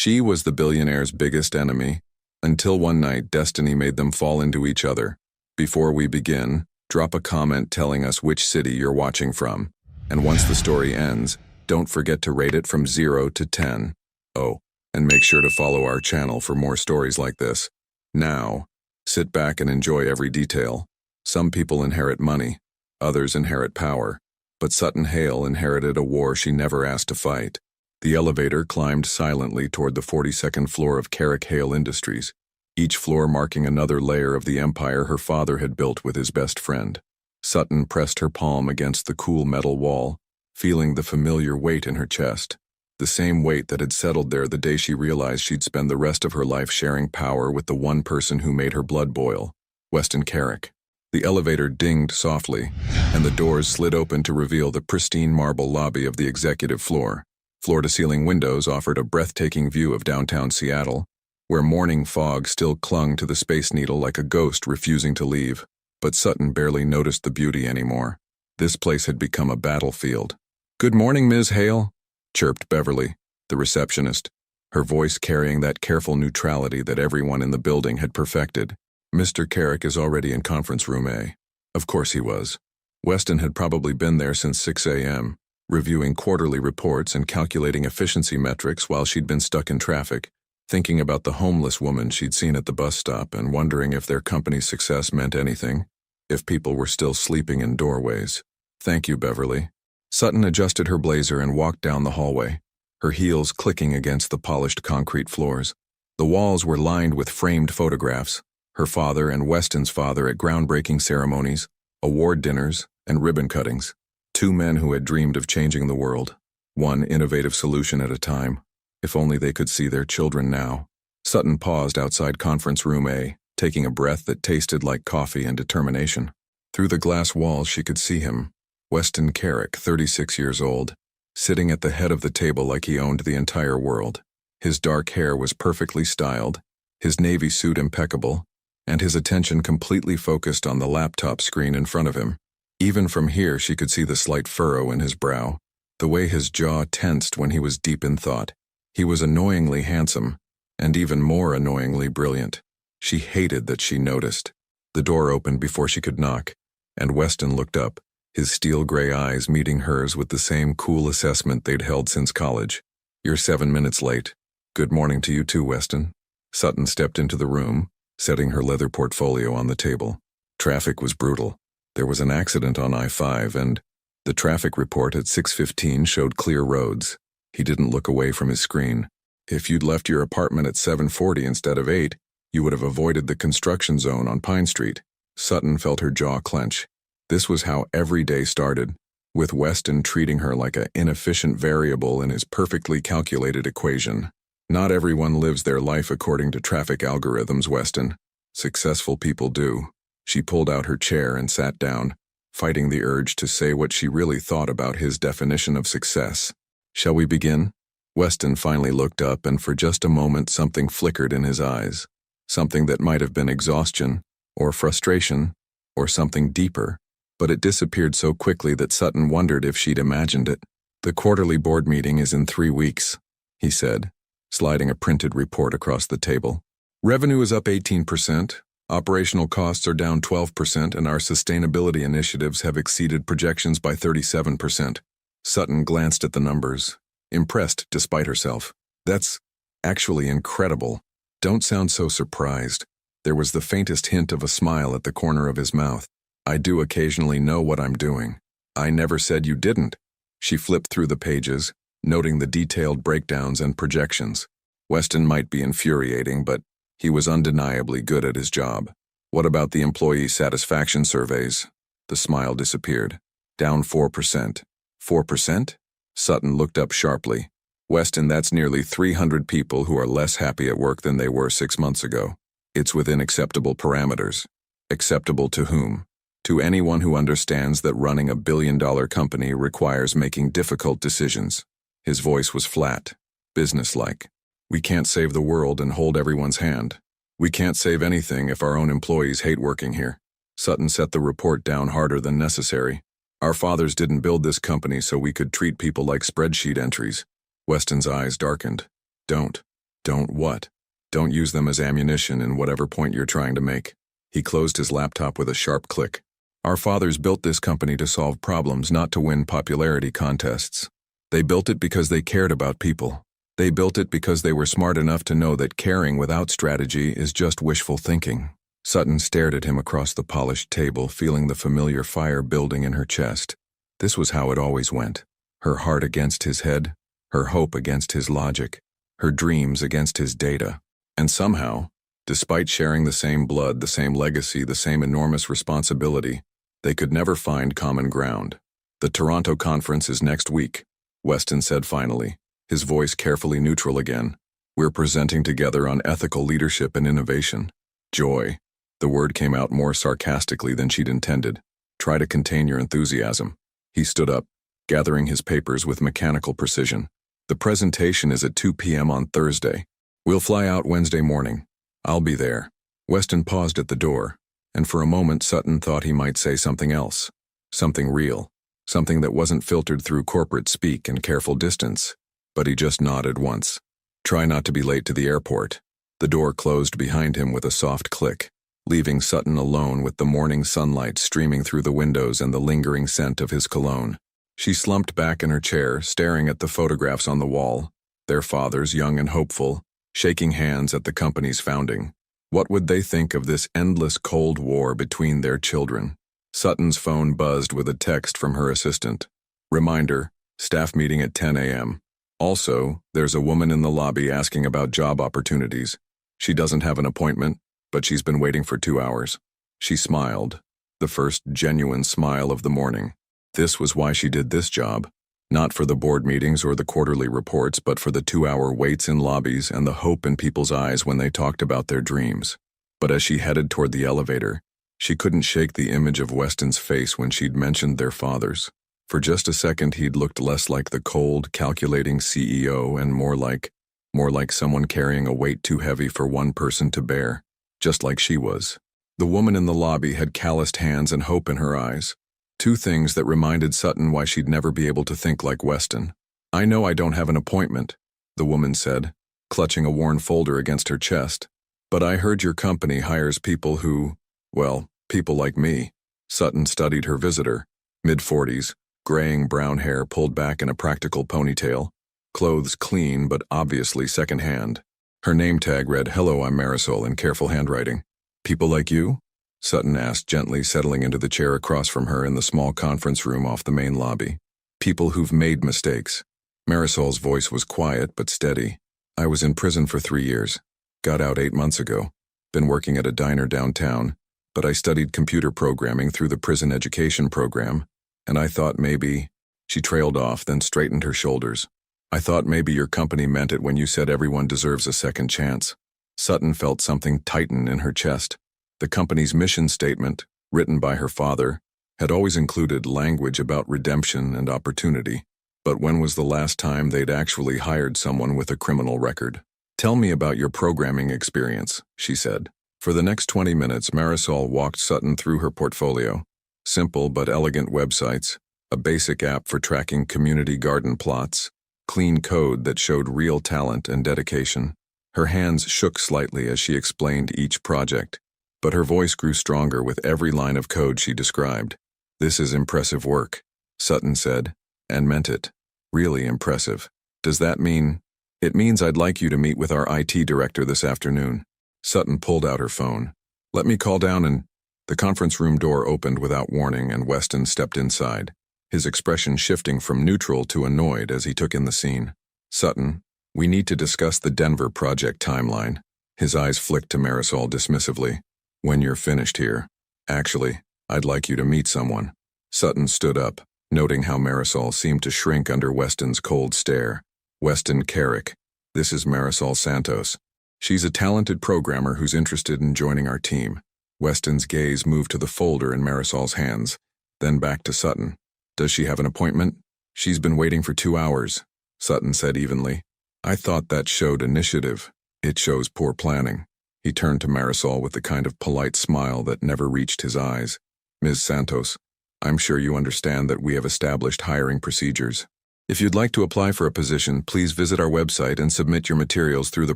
She was the billionaire's biggest enemy, until one night destiny made them fall into each other. Before we begin, drop a comment telling us which city you're watching from. And once the story ends, don't forget to rate it from 0 to 10. Oh, and make sure to follow our channel for more stories like this. Now, sit back and enjoy every detail. Some people inherit money, others inherit power. But Sutton Hale inherited a war she never asked to fight. The elevator climbed silently toward the 42nd floor of Carrick Hale Industries, each floor marking another layer of the empire her father had built with his best friend. Sutton pressed her palm against the cool metal wall, feeling the familiar weight in her chest, the same weight that had settled there the day she realized she'd spend the rest of her life sharing power with the one person who made her blood boil, Weston Carrick. The elevator dinged softly, and the doors slid open to reveal the pristine marble lobby of the executive floor. Floor-to-ceiling windows offered a breathtaking view of downtown Seattle, where morning fog still clung to the Space Needle like a ghost refusing to leave. But Sutton barely noticed the beauty anymore. This place had become a battlefield. "Good morning, Ms. Hale," chirped Beverly, the receptionist, her voice carrying that careful neutrality that everyone in the building had perfected. "Mr. Carrick is already in conference room A." Of course he was. Weston had probably been there since 6 a.m., reviewing quarterly reports and calculating efficiency metrics while she'd been stuck in traffic, thinking about the homeless woman she'd seen at the bus stop and wondering if their company's success meant anything, if people were still sleeping in doorways. "Thank you, Beverly." Sutton adjusted her blazer and walked down the hallway, her heels clicking against the polished concrete floors. The walls were lined with framed photographs, her father and Weston's father at groundbreaking ceremonies, award dinners, and ribbon cuttings. Two men who had dreamed of changing the world, one innovative solution at a time. If only they could see their children now. Sutton paused outside conference room A, taking a breath that tasted like coffee and determination. Through the glass walls she could see him, Weston Carrick, 36 years old, sitting at the head of the table like he owned the entire world. His dark hair was perfectly styled, his navy suit impeccable, and his attention completely focused on the laptop screen in front of him. Even from here she could see the slight furrow in his brow, the way his jaw tensed when he was deep in thought. He was annoyingly handsome, and even more annoyingly brilliant. She hated that she noticed. The door opened before she could knock, and Weston looked up, his steel-gray eyes meeting hers with the same cool assessment they'd held since college. "You're 7 minutes late." "Good morning to you too, Weston." Sutton stepped into the room, setting her leather portfolio on the table. Traffic was brutal. There was an accident on I-5 and the traffic report at 6:15 showed clear roads. He didn't look away from his screen. "If you'd left your apartment at 7:40 instead of 8, you would have avoided the construction zone on Pine Street." Sutton felt her jaw clench. This was how every day started, with Weston treating her like an inefficient variable in his perfectly calculated equation. "Not everyone lives their life according to traffic algorithms, Weston. Successful people do." She pulled out her chair and sat down, fighting the urge to say what she really thought about his definition of success. "Shall we begin?" Weston finally looked up, and for just a moment something flickered in his eyes. Something that might have been exhaustion, or frustration, or something deeper. But it disappeared so quickly that Sutton wondered if she'd imagined it. "The quarterly board meeting is in 3 weeks, he said, sliding a printed report across the table. "Revenue is up 18%. Operational costs are down 12%, and our sustainability initiatives have exceeded projections by 37%. Sutton glanced at the numbers, impressed despite herself. "That's actually incredible." "Don't sound so surprised." There was the faintest hint of a smile at the corner of his mouth. "I do occasionally know what I'm doing." "I never said you didn't." She flipped through the pages, noting the detailed breakdowns and projections. Weston might be infuriating, but he was undeniably good at his job. "What about the employee satisfaction surveys?" The smile disappeared. "Down 4%. 4%? Sutton looked up sharply. "Weston, that's nearly 300 people who are less happy at work than they were 6 months ago. It's within acceptable parameters." "Acceptable to whom?" "To anyone who understands that running a billion-dollar company requires making difficult decisions." His voice was flat, businesslike. "We can't save the world and hold everyone's hand. We can't save anything if our own employees hate working here." Sutton set the report down harder than necessary. "Our fathers didn't build this company so we could treat people like spreadsheet entries." Weston's eyes darkened. "Don't." Don't what? Don't use them as ammunition in whatever point you're trying to make. He closed his laptop with a sharp click. Our fathers built this company to solve problems, not to win popularity contests. They built it because they cared about people. They built it because they were smart enough to know that caring without strategy is just wishful thinking. Sutton stared at him across the polished table, feeling the familiar fire building in her chest. This was how it always went. Her heart against his head, her hope against his logic, her dreams against his data. And somehow, despite sharing the same blood, the same legacy, the same enormous responsibility, they could never find common ground. The Toronto conference is next week, Weston said finally, his voice carefully neutral again. We're presenting together on ethical leadership and innovation. Joy. The word came out more sarcastically than she'd intended. Try to contain your enthusiasm. He stood up, gathering his papers with mechanical precision. The presentation is at 2 p.m. on Thursday. We'll fly out Wednesday morning. I'll be there. Weston paused at the door, and for a moment Sutton thought he might say something else. Something real. Something that wasn't filtered through corporate speak and careful distance. But he just nodded once. Try not to be late to the airport. The door closed behind him with a soft click, leaving Sutton alone with the morning sunlight streaming through the windows and the lingering scent of his cologne. She slumped back in her chair, staring at the photographs on the wall, their fathers young and hopeful, shaking hands at the company's founding. What would they think of this endless Cold War between their children? Sutton's phone buzzed with a text from her assistant. Reminder, staff meeting at 10 a.m. Also, there's a woman in the lobby asking about job opportunities. She doesn't have an appointment, but she's been waiting for 2 hours. She smiled, the first genuine smile of the morning. This was why she did this job. Not for the board meetings or the quarterly reports, but for the 2-hour waits in lobbies and the hope in people's eyes when they talked about their dreams. But as she headed toward the elevator, she couldn't shake the image of Weston's face when she'd mentioned their fathers. For just a second he'd looked less like the cold, calculating CEO and more like someone carrying a weight too heavy for one person to bear, just like she was. The woman in the lobby had calloused hands and hope in her eyes. Two things that reminded Sutton why she'd never be able to think like Weston. I know I don't have an appointment, the woman said, clutching a worn folder against her chest. But I heard your company hires people who, well, people like me. Sutton studied her visitor, mid-40s, graying brown hair pulled back in a practical ponytail, clothes clean but obviously second-hand. Her name tag read, "Hello, I'm Marisol," in careful handwriting. People like you? Sutton asked, gently settling into the chair across from her in the small conference room off the main lobby. People who've made mistakes. Marisol's voice was quiet but steady. I was in prison for 3 years. Got out 8 months ago. Been working at a diner downtown, but I studied computer programming through the prison education program, and I thought maybe... She trailed off, then straightened her shoulders. I thought maybe your company meant it when you said everyone deserves a second chance. Sutton felt something tighten in her chest. The company's mission statement, written by her father, had always included language about redemption and opportunity. But when was the last time they'd actually hired someone with a criminal record? Tell me about your programming experience, she said. For the next 20 minutes, Marisol walked Sutton through her portfolio. Simple but elegant websites, a basic app for tracking community garden plots, clean code that showed real talent and dedication. Her hands shook slightly as she explained each project, but her voice grew stronger with every line of code she described. This is impressive work, Sutton said, and meant it. Really impressive. Does that mean... It means I'd like you to meet with our IT director this afternoon. Sutton pulled out her phone. Let me call down and... The conference room door opened without warning and Weston stepped inside, his expression shifting from neutral to annoyed as he took in the scene. Sutton, we need to discuss the Denver project timeline. His eyes flicked to Marisol dismissively. When you're finished here. Actually, I'd like you to meet someone. Sutton stood up, noting how Marisol seemed to shrink under Weston's cold stare. Weston Carrick. This is Marisol Santos. She's a talented programmer who's interested in joining our team. Weston's gaze moved to the folder in Marisol's hands, then back to Sutton. Does she have an appointment? She's been waiting for 2 hours, Sutton said evenly. I thought that showed initiative. It shows poor planning. He turned to Marisol with the kind of polite smile that never reached his eyes. Ms. Santos, I'm sure you understand that we have established hiring procedures. If you'd like to apply for a position, please visit our website and submit your materials through the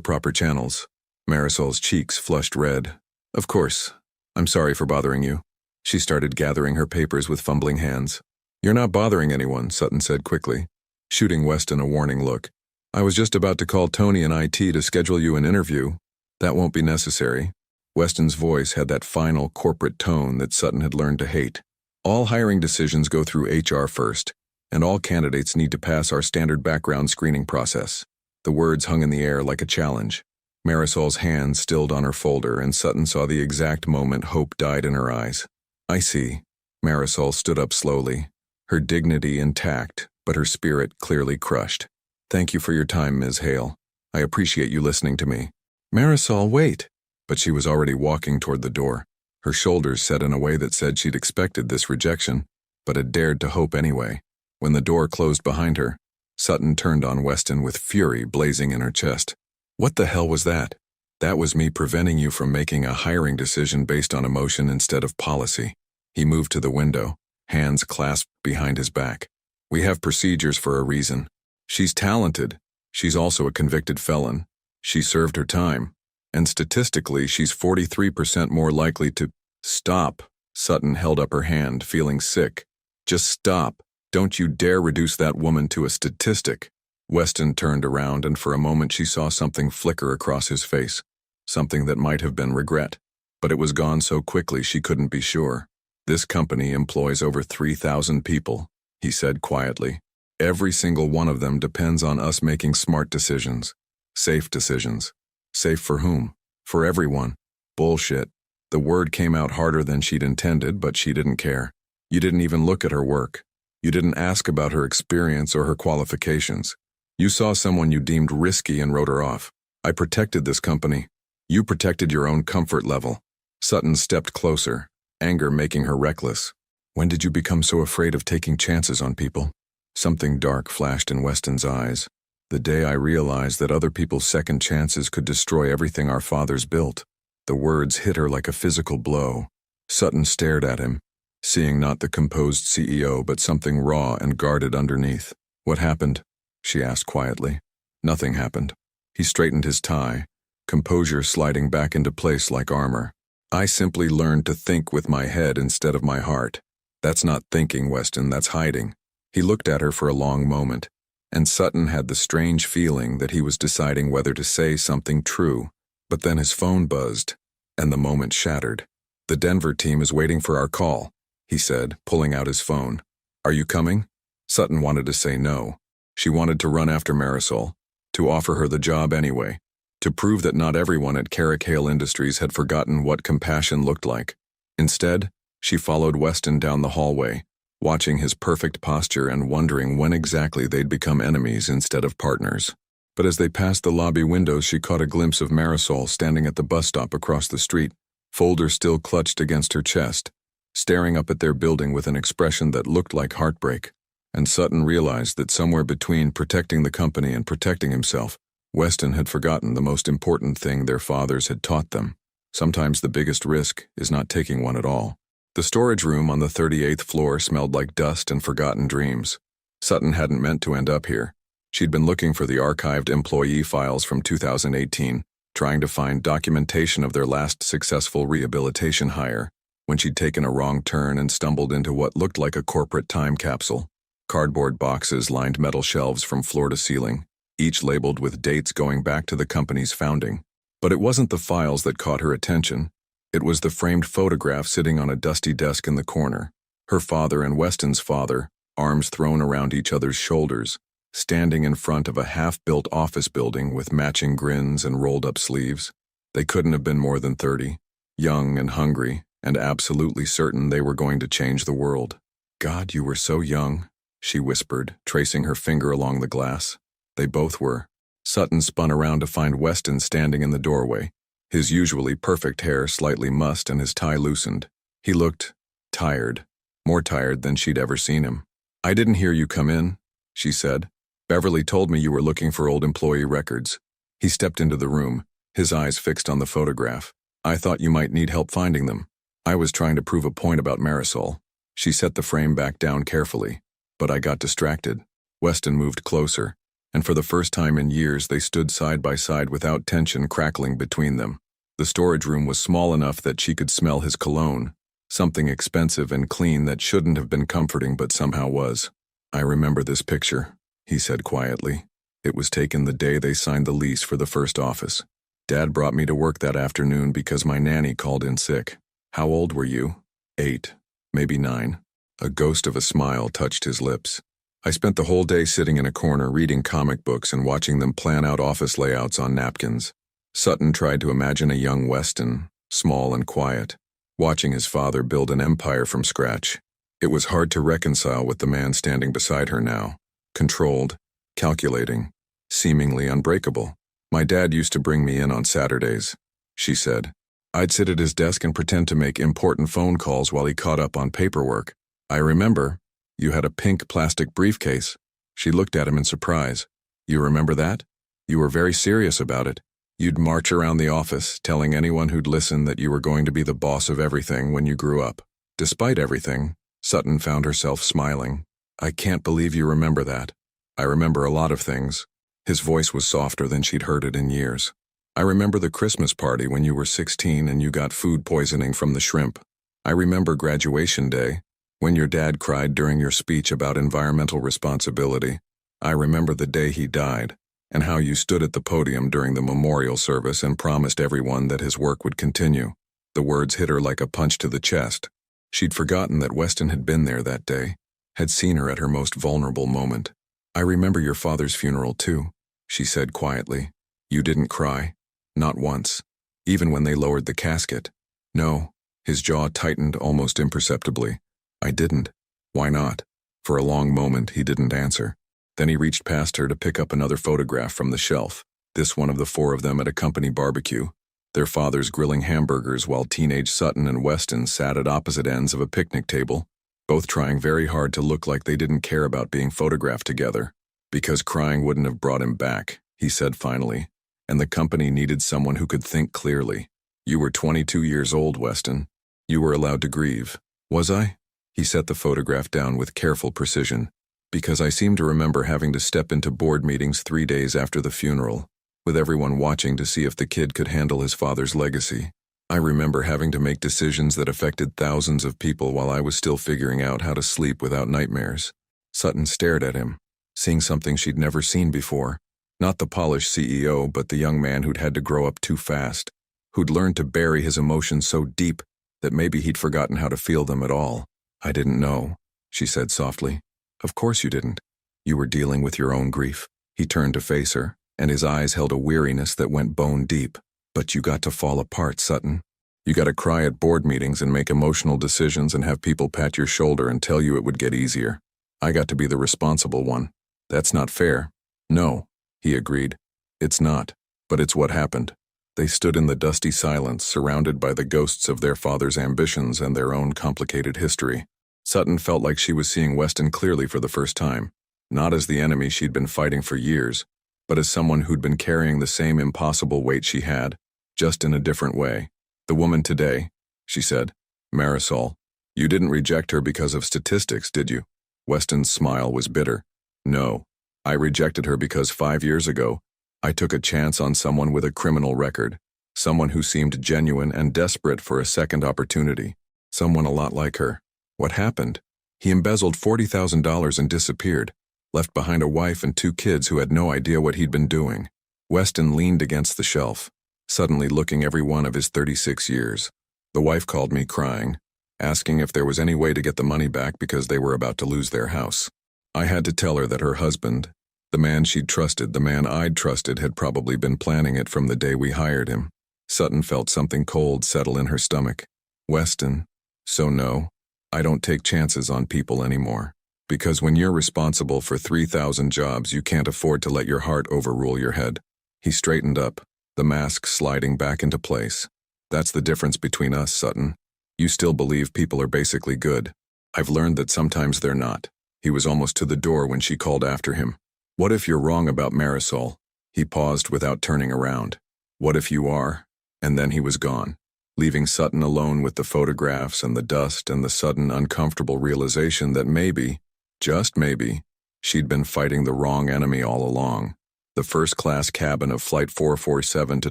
proper channels. Marisol's cheeks flushed red. Of course. I'm sorry for bothering you. She started gathering her papers with fumbling hands. You're not bothering anyone, Sutton said quickly, shooting Weston a warning look. I was just about to call Tony in IT to schedule you an interview. That won't be necessary. Weston's voice had that final corporate tone that Sutton had learned to hate. All hiring decisions go through HR first, and all candidates need to pass our standard background screening process. The words hung in the air like a challenge. Marisol's hand stilled on her folder, and Sutton saw the exact moment hope died in her eyes. I see. Marisol stood up slowly, her dignity intact, but her spirit clearly crushed. Thank you for your time, Ms. Hale. I appreciate you listening to me. Marisol, wait. But she was already walking toward the door, her shoulders set in a way that said she'd expected this rejection, but had dared to hope anyway. When the door closed behind her, Sutton turned on Weston with fury blazing in her chest. What the hell was that? That was me preventing you from making a hiring decision based on emotion instead of policy. He moved to the window, hands clasped behind his back. We have procedures for a reason. She's talented. She's also a convicted felon. She served her time. And statistically, she's 43% more likely to— Stop. Sutton held up her hand, feeling sick. Just stop. Don't you dare reduce that woman to a statistic. Weston turned around, and for a moment she saw something flicker across his face. Something that might have been regret. But it was gone so quickly she couldn't be sure. This company employs over 3,000 people, he said quietly. Every single one of them depends on us making smart decisions. Safe decisions. Safe for whom? For everyone. Bullshit. The word came out harder than she'd intended, but she didn't care. You didn't even look at her work. You didn't ask about her experience or her qualifications. You saw someone you deemed risky and wrote her off. I protected this company. You protected your own comfort level. Sutton stepped closer, anger making her reckless. When did you become so afraid of taking chances on people? Something dark flashed in Weston's eyes. The day I realized that other people's second chances could destroy everything our fathers built. The words hit her like a physical blow. Sutton stared at him, seeing not the composed CEO but something raw and guarded underneath. What happened? She asked quietly. Nothing happened. He straightened his tie, composure sliding back into place like armor. I simply learned to think with my head instead of my heart. That's not thinking, Weston, that's hiding. He looked at her for a long moment, and Sutton had the strange feeling that he was deciding whether to say something true. But then his phone buzzed, and the moment shattered. The Denver team is waiting for our call, he said, pulling out his phone. Are you coming? Sutton wanted to say no. She wanted to run after Marisol, to offer her the job anyway, to prove that not everyone at Carrick Hale Industries had forgotten what compassion looked like. Instead, she followed Weston down the hallway, watching his perfect posture and wondering when exactly they'd become enemies instead of partners. But as they passed the lobby windows, she caught a glimpse of Marisol standing at the bus stop across the street, folder still clutched against her chest, staring up at their building with an expression that looked like heartbreak. And Sutton realized that somewhere between protecting the company and protecting himself, Weston had forgotten the most important thing their fathers had taught them. Sometimes the biggest risk is not taking one at all. The storage room on the 38th floor smelled like dust and forgotten dreams. Sutton hadn't meant to end up here. She'd been looking for the archived employee files from 2018, trying to find documentation of their last successful rehabilitation hire, when she'd taken a wrong turn and stumbled into what looked like a corporate time capsule. Cardboard boxes lined metal shelves from floor to ceiling, each labeled with dates going back to the company's founding. But it wasn't the files that caught her attention. It was the framed photograph sitting on a dusty desk in the corner. Her father and Weston's father, arms thrown around each other's shoulders, standing in front of a half-built office building with matching grins and rolled-up sleeves. They couldn't have been more than 30, young and hungry, and absolutely certain they were going to change the world. God, you were so young, she whispered, tracing her finger along the glass. They both were. Sutton spun around to find Weston standing in the doorway, his usually perfect hair slightly mussed and his tie loosened. He looked tired, more tired than she'd ever seen him. I didn't hear you come in, she said. Beverly told me you were looking for old employee records. He stepped into the room, his eyes fixed on the photograph. I thought you might need help finding them. I was trying to prove a point about Marisol. She set the frame back down carefully, but I got distracted. Weston moved closer, and for the first time in years they stood side by side without tension crackling between them. The storage room was small enough that she could smell his cologne, something expensive and clean that shouldn't have been comforting but somehow was. "I remember this picture," he said quietly. "It was taken the day they signed the lease for the first office. Dad brought me to work that afternoon because my nanny called in sick. How old were you?" 8, maybe 9. A ghost of a smile touched his lips. "I spent the whole day sitting in a corner reading comic books and watching them plan out office layouts on napkins." Sutton tried to imagine a young Weston, small and quiet, watching his father build an empire from scratch. It was hard to reconcile with the man standing beside her now, controlled, calculating, seemingly unbreakable. "My dad used to bring me in on Saturdays," she said. "I'd sit at his desk and pretend to make important phone calls while he caught up on paperwork. I remember, you had a pink plastic briefcase." She looked at him in surprise. "You remember that? You were very serious about it. You'd march around the office, telling anyone who'd listen that you were going to be the boss of everything when you grew up." Despite everything, Sutton found herself smiling. "I can't believe you remember that." "I remember a lot of things." His voice was softer than she'd heard it in years. "I remember the Christmas party when you were 16 and you got food poisoning from the shrimp. I remember graduation day, when your dad cried during your speech about environmental responsibility. I remember the day he died, and how you stood at the podium during the memorial service and promised everyone that his work would continue." The words hit her like a punch to the chest. She'd forgotten that Weston had been there that day, had seen her at her most vulnerable moment. "I remember your father's funeral too," she said quietly. "You didn't cry. Not once. Even when they lowered the casket." "No." His jaw tightened almost imperceptibly. "I didn't." "Why not?" For a long moment he didn't answer. Then he reached past her to pick up another photograph from the shelf, this one of the 4 of them at a company barbecue. Their fathers grilling hamburgers while teenage Sutton and Weston sat at opposite ends of a picnic table, both trying very hard to look like they didn't care about being photographed together. "Because crying wouldn't have brought him back," he said finally, "and the company needed someone who could think clearly. You were 22 years old, Weston. You were allowed to grieve." "Was I?" He set the photograph down with careful precision. "Because I seem to remember having to step into board meetings 3 days after the funeral, with everyone watching to see if the kid could handle his father's legacy. I remember having to make decisions that affected thousands of people while I was still figuring out how to sleep without nightmares." Sutton stared at him, seeing something she'd never seen before. Not the polished CEO, but the young man who'd had to grow up too fast, who'd learned to bury his emotions so deep that maybe he'd forgotten how to feel them at all. "I didn't know," she said softly. "Of course you didn't. You were dealing with your own grief." He turned to face her, and his eyes held a weariness that went bone deep. "But you got to fall apart, Sutton. You got to cry at board meetings and make emotional decisions and have people pat your shoulder and tell you it would get easier. I got to be the responsible one. That's not fair." "No," he agreed. "It's not, but it's what happened." They stood in the dusty silence, surrounded by the ghosts of their father's ambitions and their own complicated history. Sutton felt like she was seeing Weston clearly for the first time, not as the enemy she'd been fighting for years, but as someone who'd been carrying the same impossible weight she had, just in a different way. "The woman today," she said. "Marisol. You didn't reject her because of statistics, did you?" Weston's smile was bitter. "No. I rejected her because 5 years ago, I took a chance on someone with a criminal record, someone who seemed genuine and desperate for a second opportunity, someone a lot like her." "What happened?" "He embezzled $40,000 and disappeared, left behind a wife and 2 kids who had no idea what he'd been doing." Weston leaned against the shelf, suddenly looking every one of his 36 years. "The wife called me crying, asking if there was any way to get the money back because they were about to lose their house. I had to tell her that her husband, the man she'd trusted, the man I'd trusted, had probably been planning it from the day we hired him." Sutton felt something cold settle in her stomach. "Weston, so no, I don't take chances on people anymore. Because when you're responsible for 3,000 jobs, you can't afford to let your heart overrule your head." He straightened up, the mask sliding back into place. "That's the difference between us, Sutton. You still believe people are basically good. I've learned that sometimes they're not." He was almost to the door when she called after him. "What if you're wrong about Marisol?" He paused without turning around. "What if you are?" And then he was gone, leaving Sutton alone with the photographs and the dust and the sudden uncomfortable realization that maybe, just maybe, She'd been fighting the wrong enemy all along. The first-class cabin of Flight 447 to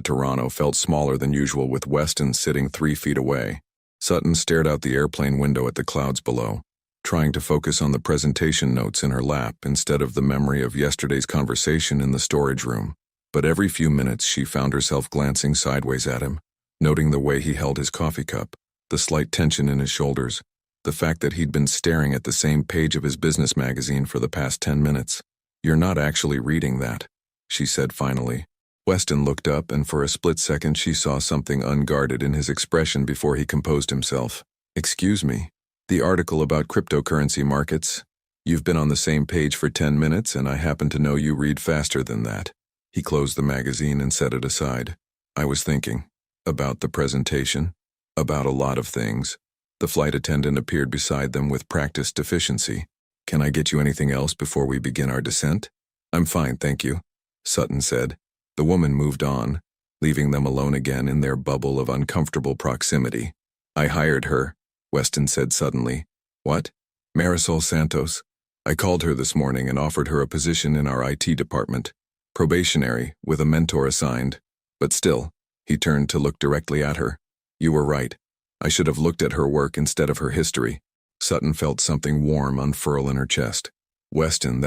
Toronto felt smaller than usual with Weston sitting 3 feet away. Sutton stared out the airplane window at the clouds below, trying to focus on the presentation notes in her lap instead of the memory of yesterday's conversation in the storage room. But every few minutes she found herself glancing sideways at him, noting the way he held his coffee cup, the slight tension in his shoulders, the fact that he'd been staring at the same page of his business magazine for the past 10 minutes. "You're not actually reading that," she said finally. Weston looked up, and for a split second she saw something unguarded in his expression before he composed himself. "Excuse me. The article about cryptocurrency markets. You've been on the same page for 10 minutes, and I happen to know you read faster than that." He closed the magazine and set it aside. "I was thinking. About the presentation. About a lot of things." The flight attendant appeared beside them with practiced efficiency. "Can I get you anything else before we begin our descent?" "I'm fine, thank you," Sutton said. The woman moved on, leaving them alone again in their bubble of uncomfortable proximity. "I hired her," Weston said suddenly. "What?" "Marisol Santos. I called her this morning and offered her a position in our IT department. Probationary, with a mentor assigned. But still," he turned to look directly at her. "You were right. I should have looked at her work instead of her history." Sutton felt something warm unfurl in her chest. "Weston,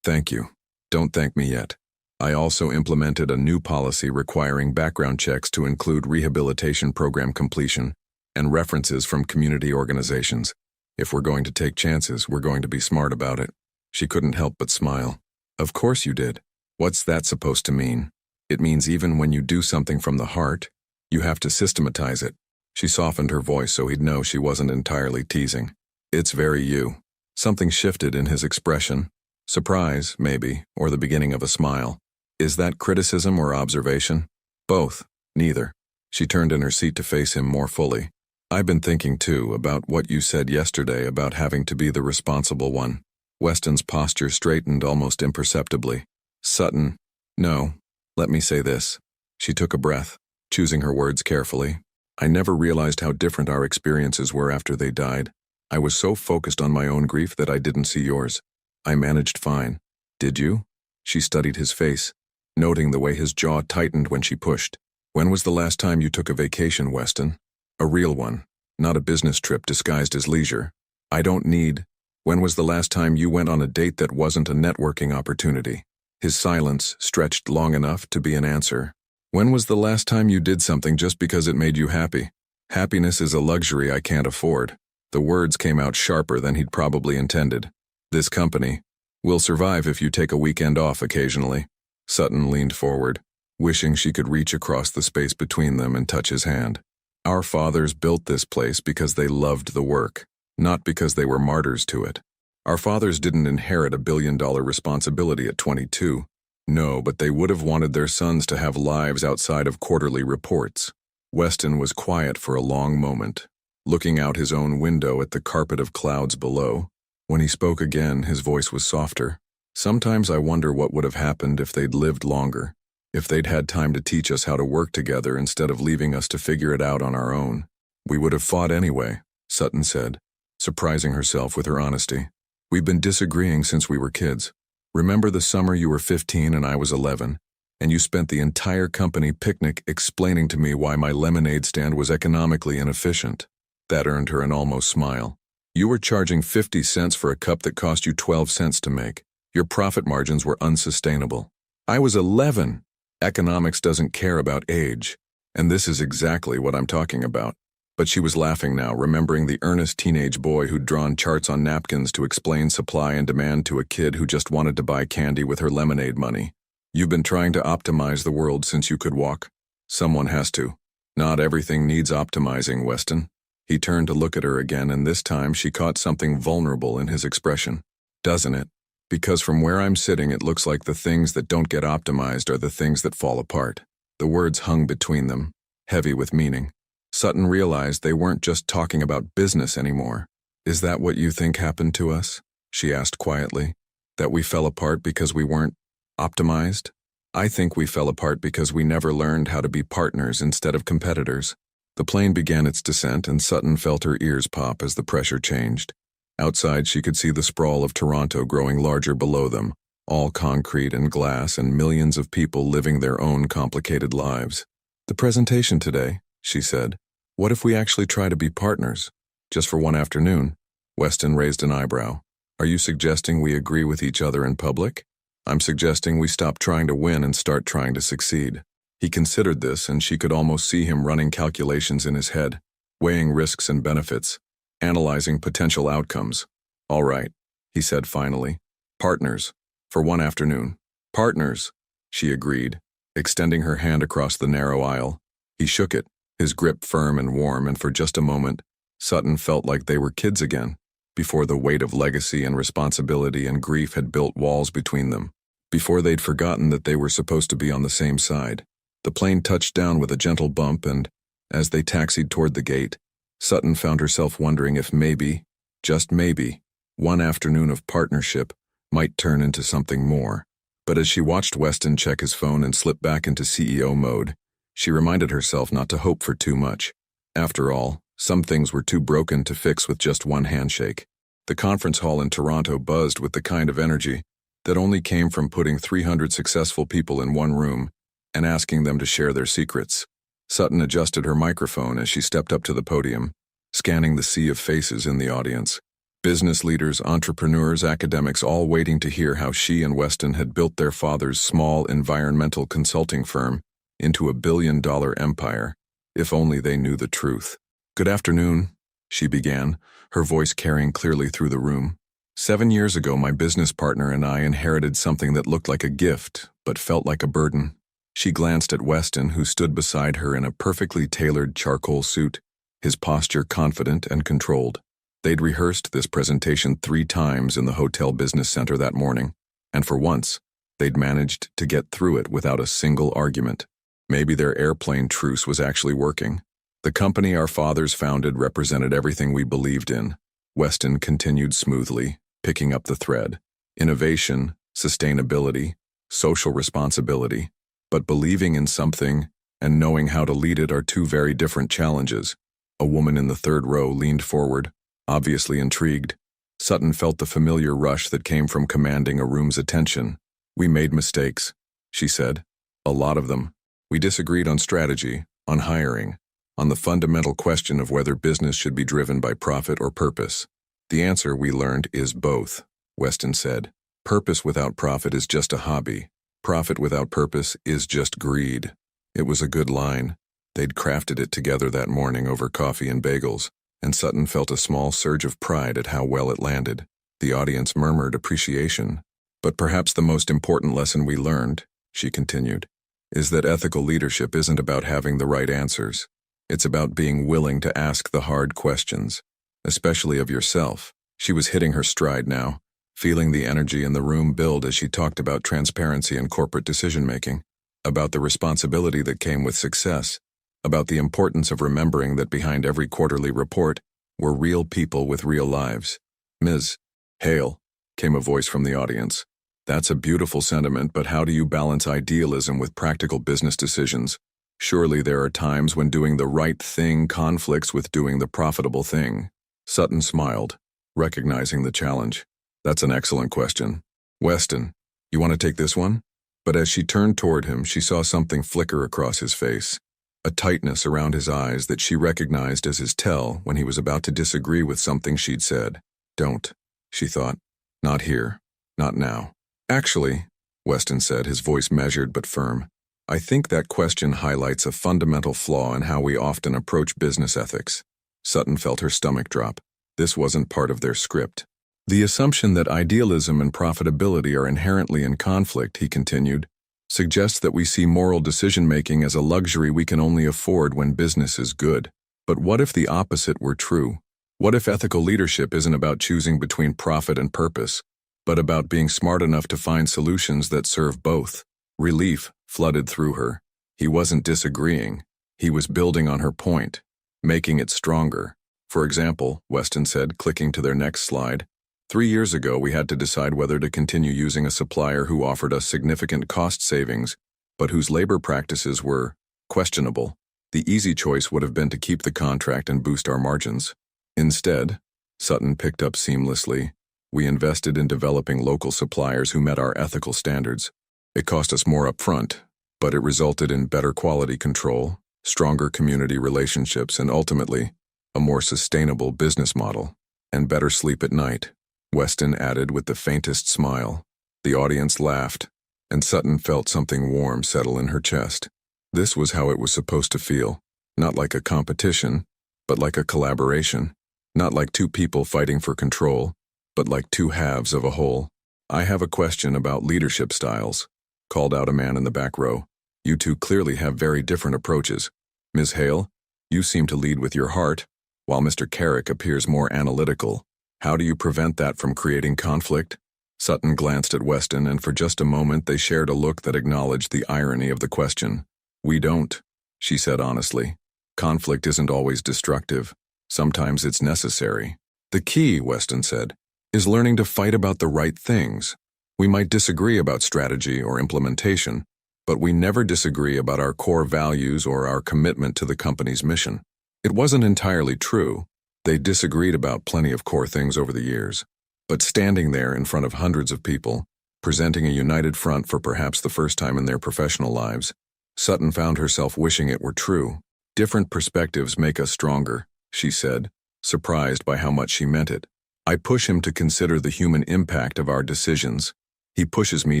thank you. Don't thank me yet. I also implemented a new policy requiring background checks to include rehabilitation program completion and references from community organizations. If we're going to take chances, we're going to be smart about it." She couldn't help but smile. "Of course you did. What's that supposed to mean?" "It means even when you do something from the heart, you have to systematize it." She softened her voice so he'd know she wasn't entirely teasing. "It's very you." Something shifted in his expression. Surprise, maybe, or the beginning of a smile. "Is that criticism or observation?" "Both. Neither." She turned in her seat to face him more fully. "I've been thinking, too, about what you said yesterday about having to be the responsible one." Weston's posture straightened almost imperceptibly. "Sutton, no. Let me say this." She took a breath, choosing her words carefully. "I never realized how different our experiences were after they died. I was so focused on my own grief that I didn't see yours. I managed fine." "Did you?" She studied his face, noting the way his jaw tightened when she pushed. "When was the last time you took a vacation, Weston? A real one, not a business trip disguised as leisure. I don't need. When was the last time you went on a date that wasn't a networking opportunity?" His silence stretched long enough to be an answer. "When was the last time you did something just because it made you happy? Happiness is a luxury I can't afford." The words came out sharper than he'd probably intended. "This company will survive if you take a weekend off occasionally." Sutton leaned forward, wishing she could reach across the space between them and touch his hand. "Our fathers built this place because they loved the work, not because they were martyrs to it. Our fathers didn't inherit a billion-dollar responsibility at 22. No, but they would have wanted their sons to have lives outside of quarterly reports." Weston was quiet for a long moment, looking out his own window at the carpet of clouds below. When he spoke again, his voice was softer. "Sometimes I wonder what would have happened if they'd lived longer, if they'd had time to teach us how to work together instead of leaving us to figure it out on our own." "We would have fought anyway," Sutton said, surprising herself with her honesty. "We've been disagreeing since we were kids. Remember the summer you were 15 and I was 11, and you spent the entire company picnic explaining to me why my lemonade stand was economically inefficient?" That earned her an almost smile. "You were charging 50 cents for a cup that cost you 12 cents to make. Your profit margins were unsustainable. I was 11. Economics doesn't care about age, and this is exactly what I'm talking about." But she was laughing now, remembering the earnest teenage boy who'd drawn charts on napkins to explain supply and demand to a kid who just wanted to buy candy with her lemonade money. "You've been trying to optimize the world since you could walk. Someone has to. Not everything needs optimizing, Weston." He turned to look at her again, and this time she caught something vulnerable in his expression. "Doesn't it? Because from where I'm sitting, it looks like the things that don't get optimized are the things that fall apart." The words hung between them, heavy with meaning. Sutton realized they weren't just talking about business anymore. "Is that what you think happened to us?" she asked quietly. "That we fell apart because we weren't optimized?" "I think we fell apart because we never learned how to be partners instead of competitors." The plane began its descent, and Sutton felt her ears pop as the pressure changed. Outside, she could see the sprawl of Toronto growing larger below them, all concrete and glass and millions of people living their own complicated lives. "The presentation today," she said. "What if we actually try to be partners? Just for one afternoon?" Weston raised an eyebrow. "Are you suggesting we agree with each other in public?" "I'm suggesting we stop trying to win and start trying to succeed." He considered this, and she could almost see him running calculations in his head, weighing risks and benefits, analyzing potential outcomes. "All right," he said finally. "Partners. For one afternoon." "Partners," she agreed, extending her hand across the narrow aisle. He shook it, his grip firm and warm, and for just a moment, Sutton felt like they were kids again, before the weight of legacy and responsibility and grief had built walls between them, before they'd forgotten that they were supposed to be on the same side. The plane touched down with a gentle bump, and, as they taxied toward the gate, Sutton found herself wondering if maybe, just maybe, one afternoon of partnership might turn into something more. But as she watched Weston check his phone and slip back into CEO mode, she reminded herself not to hope for too much. After all, some things were too broken to fix with just one handshake. The conference hall in Toronto buzzed with the kind of energy that only came from putting 300 successful people in one room and asking them to share their secrets. Sutton adjusted her microphone as she stepped up to the podium, scanning the sea of faces in the audience. Business leaders, entrepreneurs, academics, all waiting to hear how she and Weston had built their father's small environmental consulting firm into a billion-dollar empire, if only they knew the truth. "Good afternoon," she began, her voice carrying clearly through the room. "7 years ago, my business partner and I inherited something that looked like a gift, but felt like a burden." She glanced at Weston, who stood beside her in a perfectly tailored charcoal suit, his posture confident and controlled. They'd rehearsed this presentation 3 times in the hotel business center that morning, and for once, they'd managed to get through it without a single argument. Maybe their airplane truce was actually working. "The company our fathers founded represented everything we believed in," Weston continued smoothly, picking up the thread. "Innovation, sustainability, social responsibility. But believing in something and knowing how to lead it are 2 very different challenges." A woman in the 3rd row leaned forward, obviously intrigued. Sutton felt the familiar rush that came from commanding a room's attention. "We made mistakes," she said. "A lot of them. We disagreed on strategy, on hiring, on the fundamental question of whether business should be driven by profit or purpose. The answer, we learned, is both," Weston said. "Purpose without profit is just a hobby. Profit without purpose is just greed." It was a good line. They'd crafted it together that morning over coffee and bagels, and Sutton felt a small surge of pride at how well it landed. The audience murmured appreciation. "But perhaps the most important lesson we learned," she continued, "is that ethical leadership isn't about having the right answers. It's about being willing to ask the hard questions, especially of yourself." She was hitting her stride now, feeling the energy in the room build as she talked about transparency and corporate decision-making, about the responsibility that came with success, about the importance of remembering that behind every quarterly report were real people with real lives. "Ms. Hale," came a voice from the audience. "That's a beautiful sentiment, but how do you balance idealism with practical business decisions? Surely there are times when doing the right thing conflicts with doing the profitable thing." Sutton smiled, recognizing the challenge. "That's an excellent question. Weston, you want to take this one?" But as she turned toward him, she saw something flicker across his face, a tightness around his eyes that she recognized as his tell when he was about to disagree with something she'd said. "Don't," she thought. "Not here. Not now." "Actually," Weston said, his voice measured but firm, "I think that question highlights a fundamental flaw in how we often approach business ethics." Sutton felt her stomach drop. This wasn't part of their script. "The assumption that idealism and profitability are inherently in conflict," he continued, "suggests that we see moral decision-making as a luxury we can only afford when business is good. But what if the opposite were true? What if ethical leadership isn't about choosing between profit and purpose, but about being smart enough to find solutions that serve both?" Relief flooded through her. He wasn't disagreeing. He was building on her point, making it stronger. "For example," Weston said, clicking to their next slide, 3 years ago we had to decide whether to continue using a supplier who offered us significant cost savings, but whose labor practices were questionable. The easy choice would have been to keep the contract and boost our margins. Instead, Sutton picked up seamlessly. We invested in developing local suppliers who met our ethical standards. It cost us more upfront, but it resulted in better quality control, stronger community relationships, and ultimately, a more sustainable business model. And better sleep at night, Weston added with the faintest smile. The audience laughed, and Sutton felt something warm settle in her chest. This was how it was supposed to feel, not like a competition, but like a collaboration. Not like two people fighting for control, but like two halves of a whole. "I have a question about leadership styles," called out a man in the back row. "You two clearly have very different approaches. Ms. Hale, you seem to lead with your heart, while Mr. Carrick appears more analytical. How do you prevent that from creating conflict?" Sutton glanced at Weston, and for just a moment they shared a look that acknowledged the irony of the question. "We don't," she said honestly. "Conflict isn't always destructive. Sometimes it's necessary. The key," Weston said, "is learning to fight about the right things. We might disagree about strategy or implementation, but we never disagree about our core values or our commitment to the company's mission." It wasn't entirely true. They disagreed about plenty of core things over the years. But standing there in front of hundreds of people, presenting a united front for perhaps the first time in their professional lives, Sutton found herself wishing it were true. "Different perspectives make us stronger," she said, surprised by how much she meant it. "I push him to consider the human impact of our decisions. He pushes me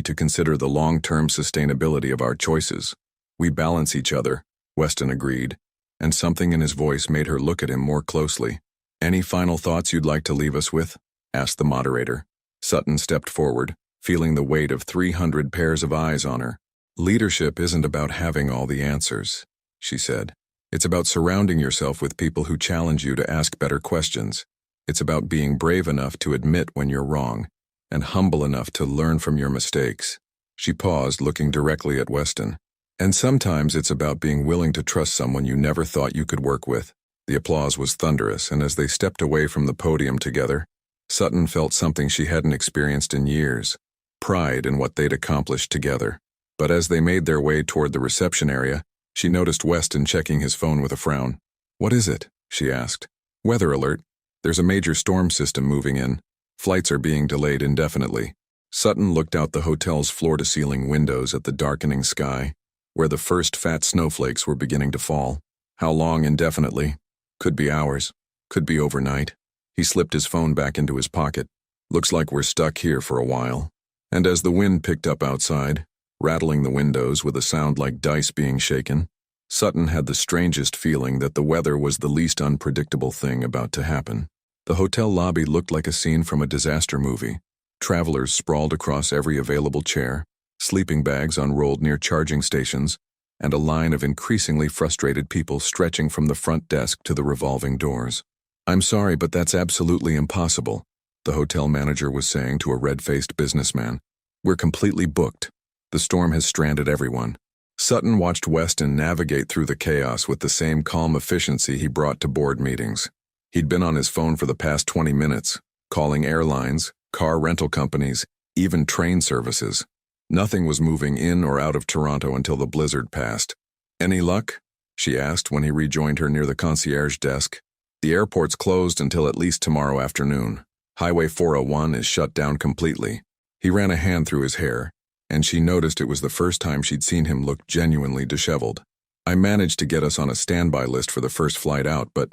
to consider the long-term sustainability of our choices. We balance each other," Weston agreed, and something in his voice made her look at him more closely. "Any final thoughts you'd like to leave us with?" asked the moderator. Sutton stepped forward, feeling the weight of 300 pairs of eyes on her. "Leadership isn't about having all the answers," she said. "It's about surrounding yourself with people who challenge you to ask better questions. It's about being brave enough to admit when you're wrong, and humble enough to learn from your mistakes." She paused, looking directly at Weston. "And sometimes it's about being willing to trust someone you never thought you could work with." The applause was thunderous, and as they stepped away from the podium together, Sutton felt something she hadn't experienced in years: pride in what they'd accomplished together. But as they made their way toward the reception area, she noticed Weston checking his phone with a frown. "What is it?" she asked. "Weather alert. There's a major storm system moving in. Flights are being delayed indefinitely." Sutton looked out the hotel's floor-to-ceiling windows at the darkening sky, where the first fat snowflakes were beginning to fall. "How long indefinitely? Could be hours. Could be overnight." He slipped his phone back into his pocket. "Looks like we're stuck here for a while." And as the wind picked up outside, rattling the windows with a sound like dice being shaken, Sutton had the strangest feeling that the weather was the least unpredictable thing about to happen. The hotel lobby looked like a scene from a disaster movie. Travelers sprawled across every available chair, sleeping bags unrolled near charging stations, and a line of increasingly frustrated people stretching from the front desk to the revolving doors. "I'm sorry, but that's absolutely impossible," the hotel manager was saying to a red-faced businessman. "We're completely booked. The storm has stranded everyone." Sutton watched Weston navigate through the chaos with the same calm efficiency he brought to board meetings. He'd been on his phone for the past 20 minutes, calling airlines, car rental companies, even train services. Nothing was moving in or out of Toronto until the blizzard passed. "Any luck?" she asked when he rejoined her near the concierge desk. "The airport's closed until at least tomorrow afternoon. Highway 401 is shut down completely." He ran a hand through his hair, and she noticed it was the first time she'd seen him look genuinely disheveled. "I managed to get us on a standby list for the first flight out, but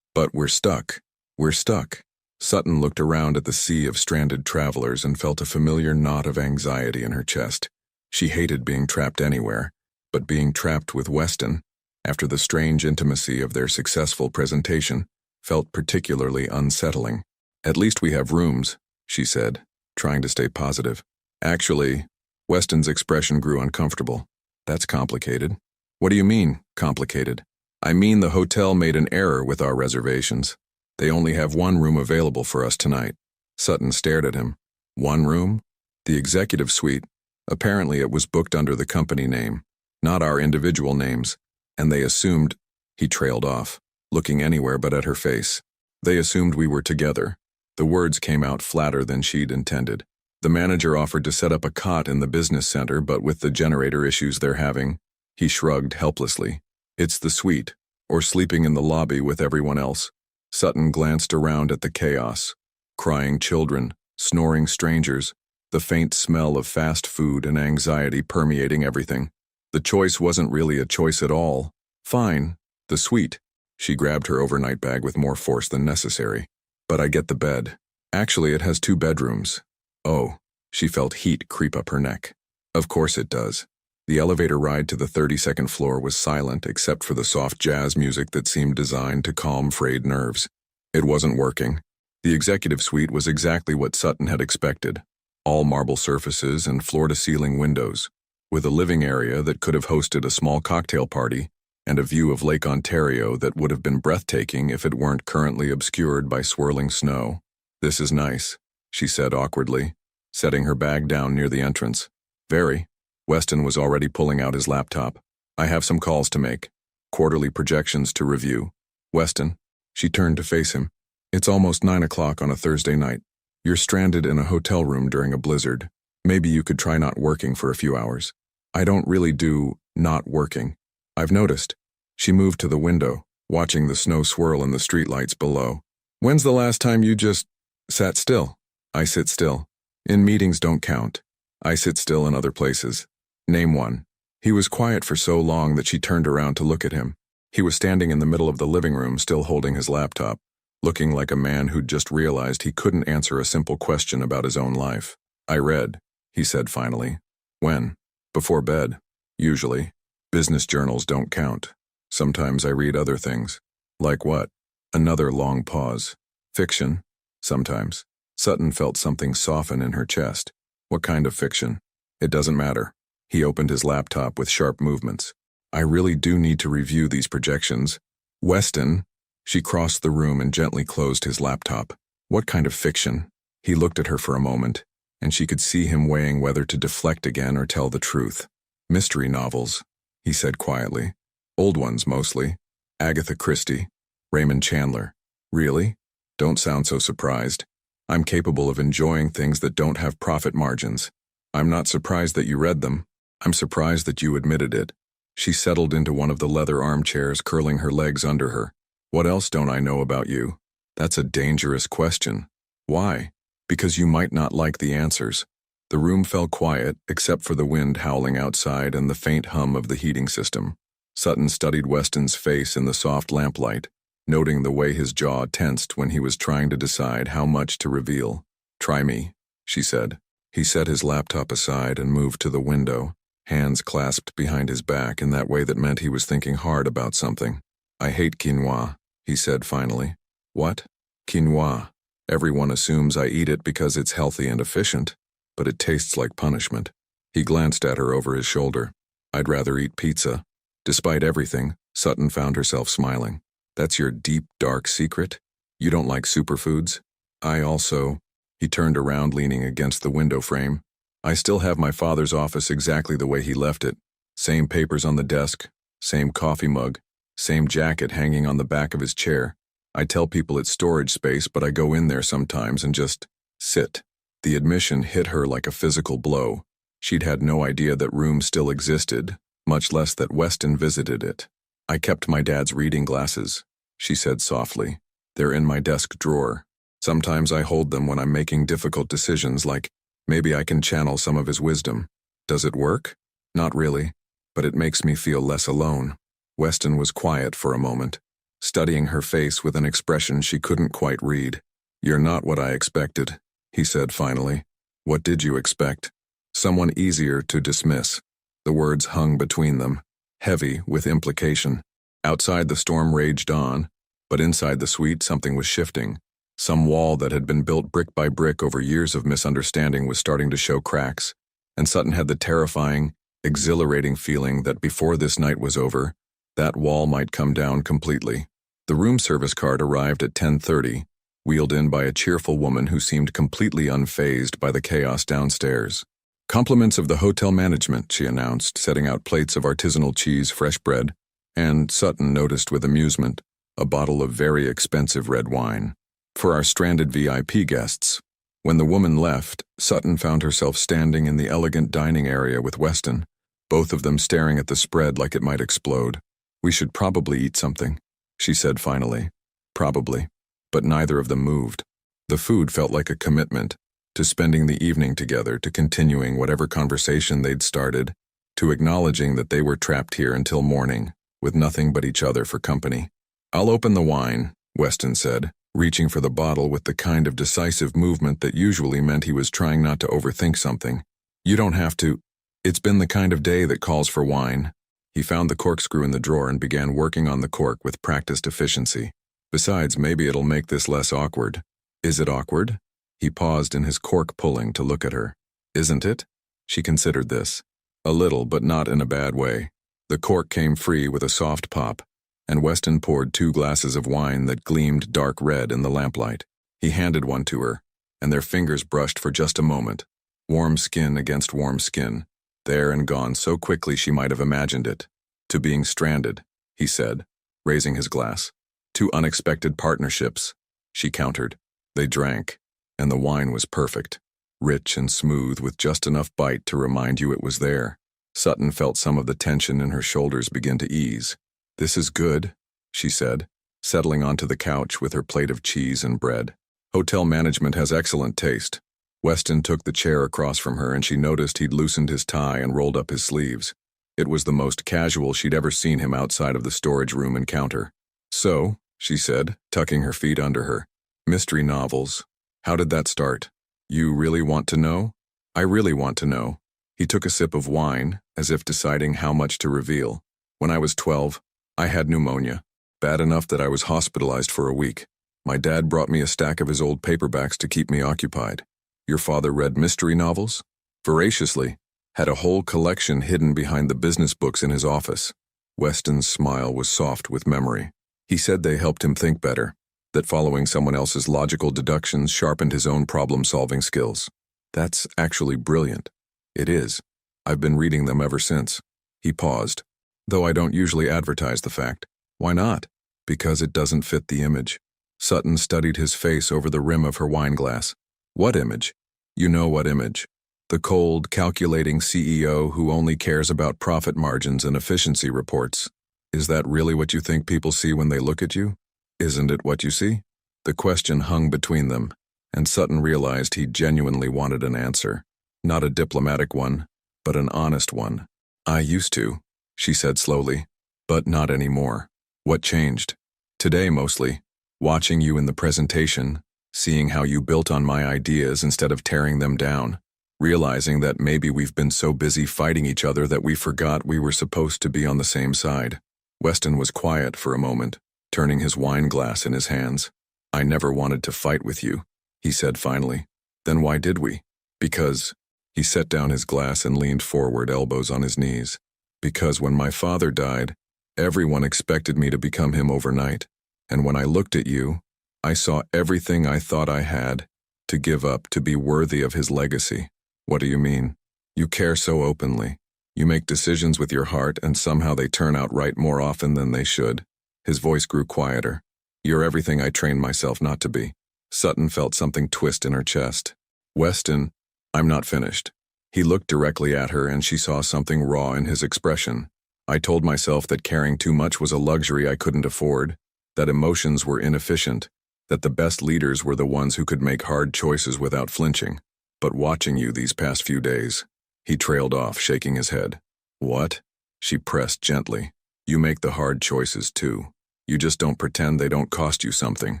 we're stuck. We're stuck." Sutton looked around at the sea of stranded travelers and felt a familiar knot of anxiety in her chest. She hated being trapped anywhere, but being trapped with Weston, after the strange intimacy of their successful presentation, felt particularly unsettling. "At least we have rooms," she said, trying to stay positive. "Actually," Weston's expression grew uncomfortable. "That's complicated." "What do you mean, complicated?" "I mean the hotel made an error with our reservations. They only have one room available for us tonight." Sutton stared at him. "One room?" "The executive suite. Apparently it was booked under the company name, not our individual names, and they assumed—" He trailed off, looking anywhere but at her face. "They assumed we were together." The words came out flatter than she'd intended. "The manager offered to set up a cot in the business center, but with the generator issues they're having," he shrugged helplessly. "It's the suite, or sleeping in the lobby with everyone else." Sutton glanced around at the chaos. Crying children, snoring strangers, the faint smell of fast food and anxiety permeating everything. The choice wasn't really a choice at all. Fine, the suite. She grabbed her overnight bag with more force than necessary. But I get the bed. Actually, it has 2 bedrooms. Oh, she felt heat creep up her neck. Of course it does. The elevator ride to the 32nd floor was silent except for the soft jazz music that seemed designed to calm frayed nerves. It wasn't working. The executive suite was exactly what Sutton had expected. All marble surfaces and floor-to-ceiling windows, with a living area that could have hosted a small cocktail party and a view of Lake Ontario that would have been breathtaking if it weren't currently obscured by swirling snow. "This is nice," she said awkwardly, setting her bag down near the entrance. "Very." Weston was already pulling out his laptop. "I have some calls to make. Quarterly projections to review." "Weston." She turned to face him. "It's almost 9 o'clock on a Thursday night. You're stranded in a hotel room during a blizzard. Maybe you could try not working for a few hours." "I don't really do not working. I've noticed." She moved to the window, watching the snow swirl in the streetlights below. "When's the last time you just sat still?" "I sit still. In meetings don't count. I sit still in other places." "Name one." He was quiet for so long that she turned around to look at him. He was standing in the middle of the living room, still holding his laptop, looking like a man who'd just realized he couldn't answer a simple question about his own life. "I read," he said finally. "When?" "Before bed. Usually. Business journals don't count. Sometimes I read other things." "Like what?" Another long pause. "Fiction. Sometimes." Sutton felt something soften in her chest. "What kind of fiction?" "It doesn't matter." He opened his laptop with sharp movements. "I really do need to review these projections." "Weston." She crossed the room and gently closed his laptop. "What kind of fiction?" He looked at her for a moment, and she could see him weighing whether to deflect again or tell the truth. "Mystery novels," he said quietly. "Old ones, mostly. Agatha Christie. Raymond Chandler." "Really? Don't sound so surprised. I'm capable of enjoying things that don't have profit margins. I'm not surprised that you read them. I'm surprised that you admitted it." She settled into one of the leather armchairs, curling her legs under her. "What else don't I know about you?" "That's a dangerous question." "Why?" "Because you might not like the answers." The room fell quiet, except for the wind howling outside and the faint hum of the heating system. Sutton studied Weston's face in the soft lamplight, noting the way his jaw tensed when he was trying to decide how much to reveal. "Try me," she said. He set his laptop aside and moved to the window, hands clasped behind his back in that way that meant he was thinking hard about something. "I hate quinoa," he said finally. "What?" "Quinoa. Everyone assumes I eat it because it's healthy and efficient, but it tastes like punishment." He glanced at her over his shoulder. "I'd rather eat pizza." Despite everything, Sutton found herself smiling. "That's your deep, dark secret? You don't like superfoods?" "I also..." He turned around, leaning against the window frame. "I still have my father's office exactly the way he left it. Same papers on the desk, same coffee mug, same jacket hanging on the back of his chair. I tell people it's storage space, but I go in there sometimes and just sit." The admission hit her like a physical blow. She'd had no idea that room still existed, much less that Weston visited it. "I kept my dad's reading glasses," she said softly. "They're in my desk drawer. Sometimes I hold them when I'm making difficult decisions, like maybe I can channel some of his wisdom. Does it work? Not really, but it makes me feel less alone." Weston was quiet for a moment, studying her face with an expression she couldn't quite read. "You're not what I expected," he said finally. "What did you expect?" "Someone easier to dismiss." The words hung between them, heavy with implication. Outside the storm raged on, but inside the suite something was shifting. Some wall that had been built brick by brick over years of misunderstanding was starting to show cracks, and Sutton had the terrifying, exhilarating feeling that before this night was over, that wall might come down completely. The room service cart arrived at 10:30, wheeled in by a cheerful woman who seemed completely unfazed by the chaos downstairs. "Compliments of the hotel management," she announced, setting out plates of artisanal cheese, fresh bread, and, Sutton noticed with amusement, a bottle of very expensive red wine. "For our stranded VIP guests." When the woman left, Sutton found herself standing in the elegant dining area with Weston, both of them staring at the spread like it might explode. "We should probably eat something," she said finally. "Probably." but neither of them moved. The food felt like a commitment to spending the evening together, to continuing whatever conversation they'd started, to acknowledging that they were trapped here until morning, with nothing but each other for company. "I'll open the wine," Weston said, reaching for the bottle with the kind of decisive movement that usually meant he was trying not to overthink something. "You don't have to. It's been the kind of day that calls for wine." He found the corkscrew in the drawer and began working on the cork with practiced efficiency. "Besides, maybe it'll make this less awkward." "Is it awkward?" He paused in his cork pulling to look at her. "Isn't it?" She considered this. "A little, but not in a bad way." The cork came free with a soft pop, and Weston poured 2 glasses of wine that gleamed dark red in the lamplight. He handed one to her, and their fingers brushed for just a moment. Warm skin against warm skin, there and gone so quickly she might have imagined it. "To being stranded," he said, raising his glass. "To unexpected partnerships," she countered. They drank, and the wine was perfect, rich and smooth with just enough bite to remind you it was there. Sutton felt some of the tension in her shoulders begin to ease. "This is good," she said, settling onto the couch with her plate of cheese and bread. "Hotel management has excellent taste." Weston took the chair across from her and she noticed he'd loosened his tie and rolled up his sleeves. It was the most casual she'd ever seen him outside of the storage room encounter. "So," she said, tucking her feet under her, "mystery novels. How did that start?" "You really want to know?" "I really want to know." He took a sip of wine, as if deciding how much to reveal. "When I was 12, I had pneumonia, bad enough that I was hospitalized for a week. My dad brought me a stack of his old paperbacks to keep me occupied." "Your father read mystery novels?" "Voraciously. Had a whole collection hidden behind the business books in his office." Weston's smile was soft with memory. He said they helped him think better, that following someone else's logical deductions sharpened his own problem-solving skills. "That's actually brilliant." "It is. I've been reading them ever since." He paused. "Though I don't usually advertise the fact." "Why not?" "Because it doesn't fit the image." Sutton studied his face over the rim of her wineglass. "What image?" "You know what image. The cold, calculating CEO who only cares about profit margins and efficiency reports. Is that really what you think people see when they look at you? Isn't it what you see?" The question hung between them, and Sutton realized he genuinely wanted an answer. Not a diplomatic one, but an honest one. "I used to," she said slowly, "but not anymore." "What changed?" "Today mostly. Watching you in the presentation, seeing how you built on my ideas instead of tearing them down. Realizing that maybe we've been so busy fighting each other that we forgot we were supposed to be on the same side." Weston was quiet for a moment, turning his wine glass in his hands. "I never wanted to fight with you," he said finally. "Then why did we?" "Because," he set down his glass and leaned forward, elbows on his knees. "Because when my father died, everyone expected me to become him overnight. And when I looked at you, I saw everything I thought I had to give up to be worthy of his legacy." "What do you mean?" "You care so openly. You make decisions with your heart and somehow they turn out right more often than they should." His voice grew quieter. "You're everything I trained myself not to be." Sutton felt something twist in her chest. "Weston, I'm not finished." He looked directly at her and she saw something raw in his expression. "I told myself that caring too much was a luxury I couldn't afford, that emotions were inefficient, that the best leaders were the ones who could make hard choices without flinching. But watching you these past few days," he trailed off, shaking his head. "What?" She pressed gently. "You make the hard choices too. You just don't pretend they don't cost you something."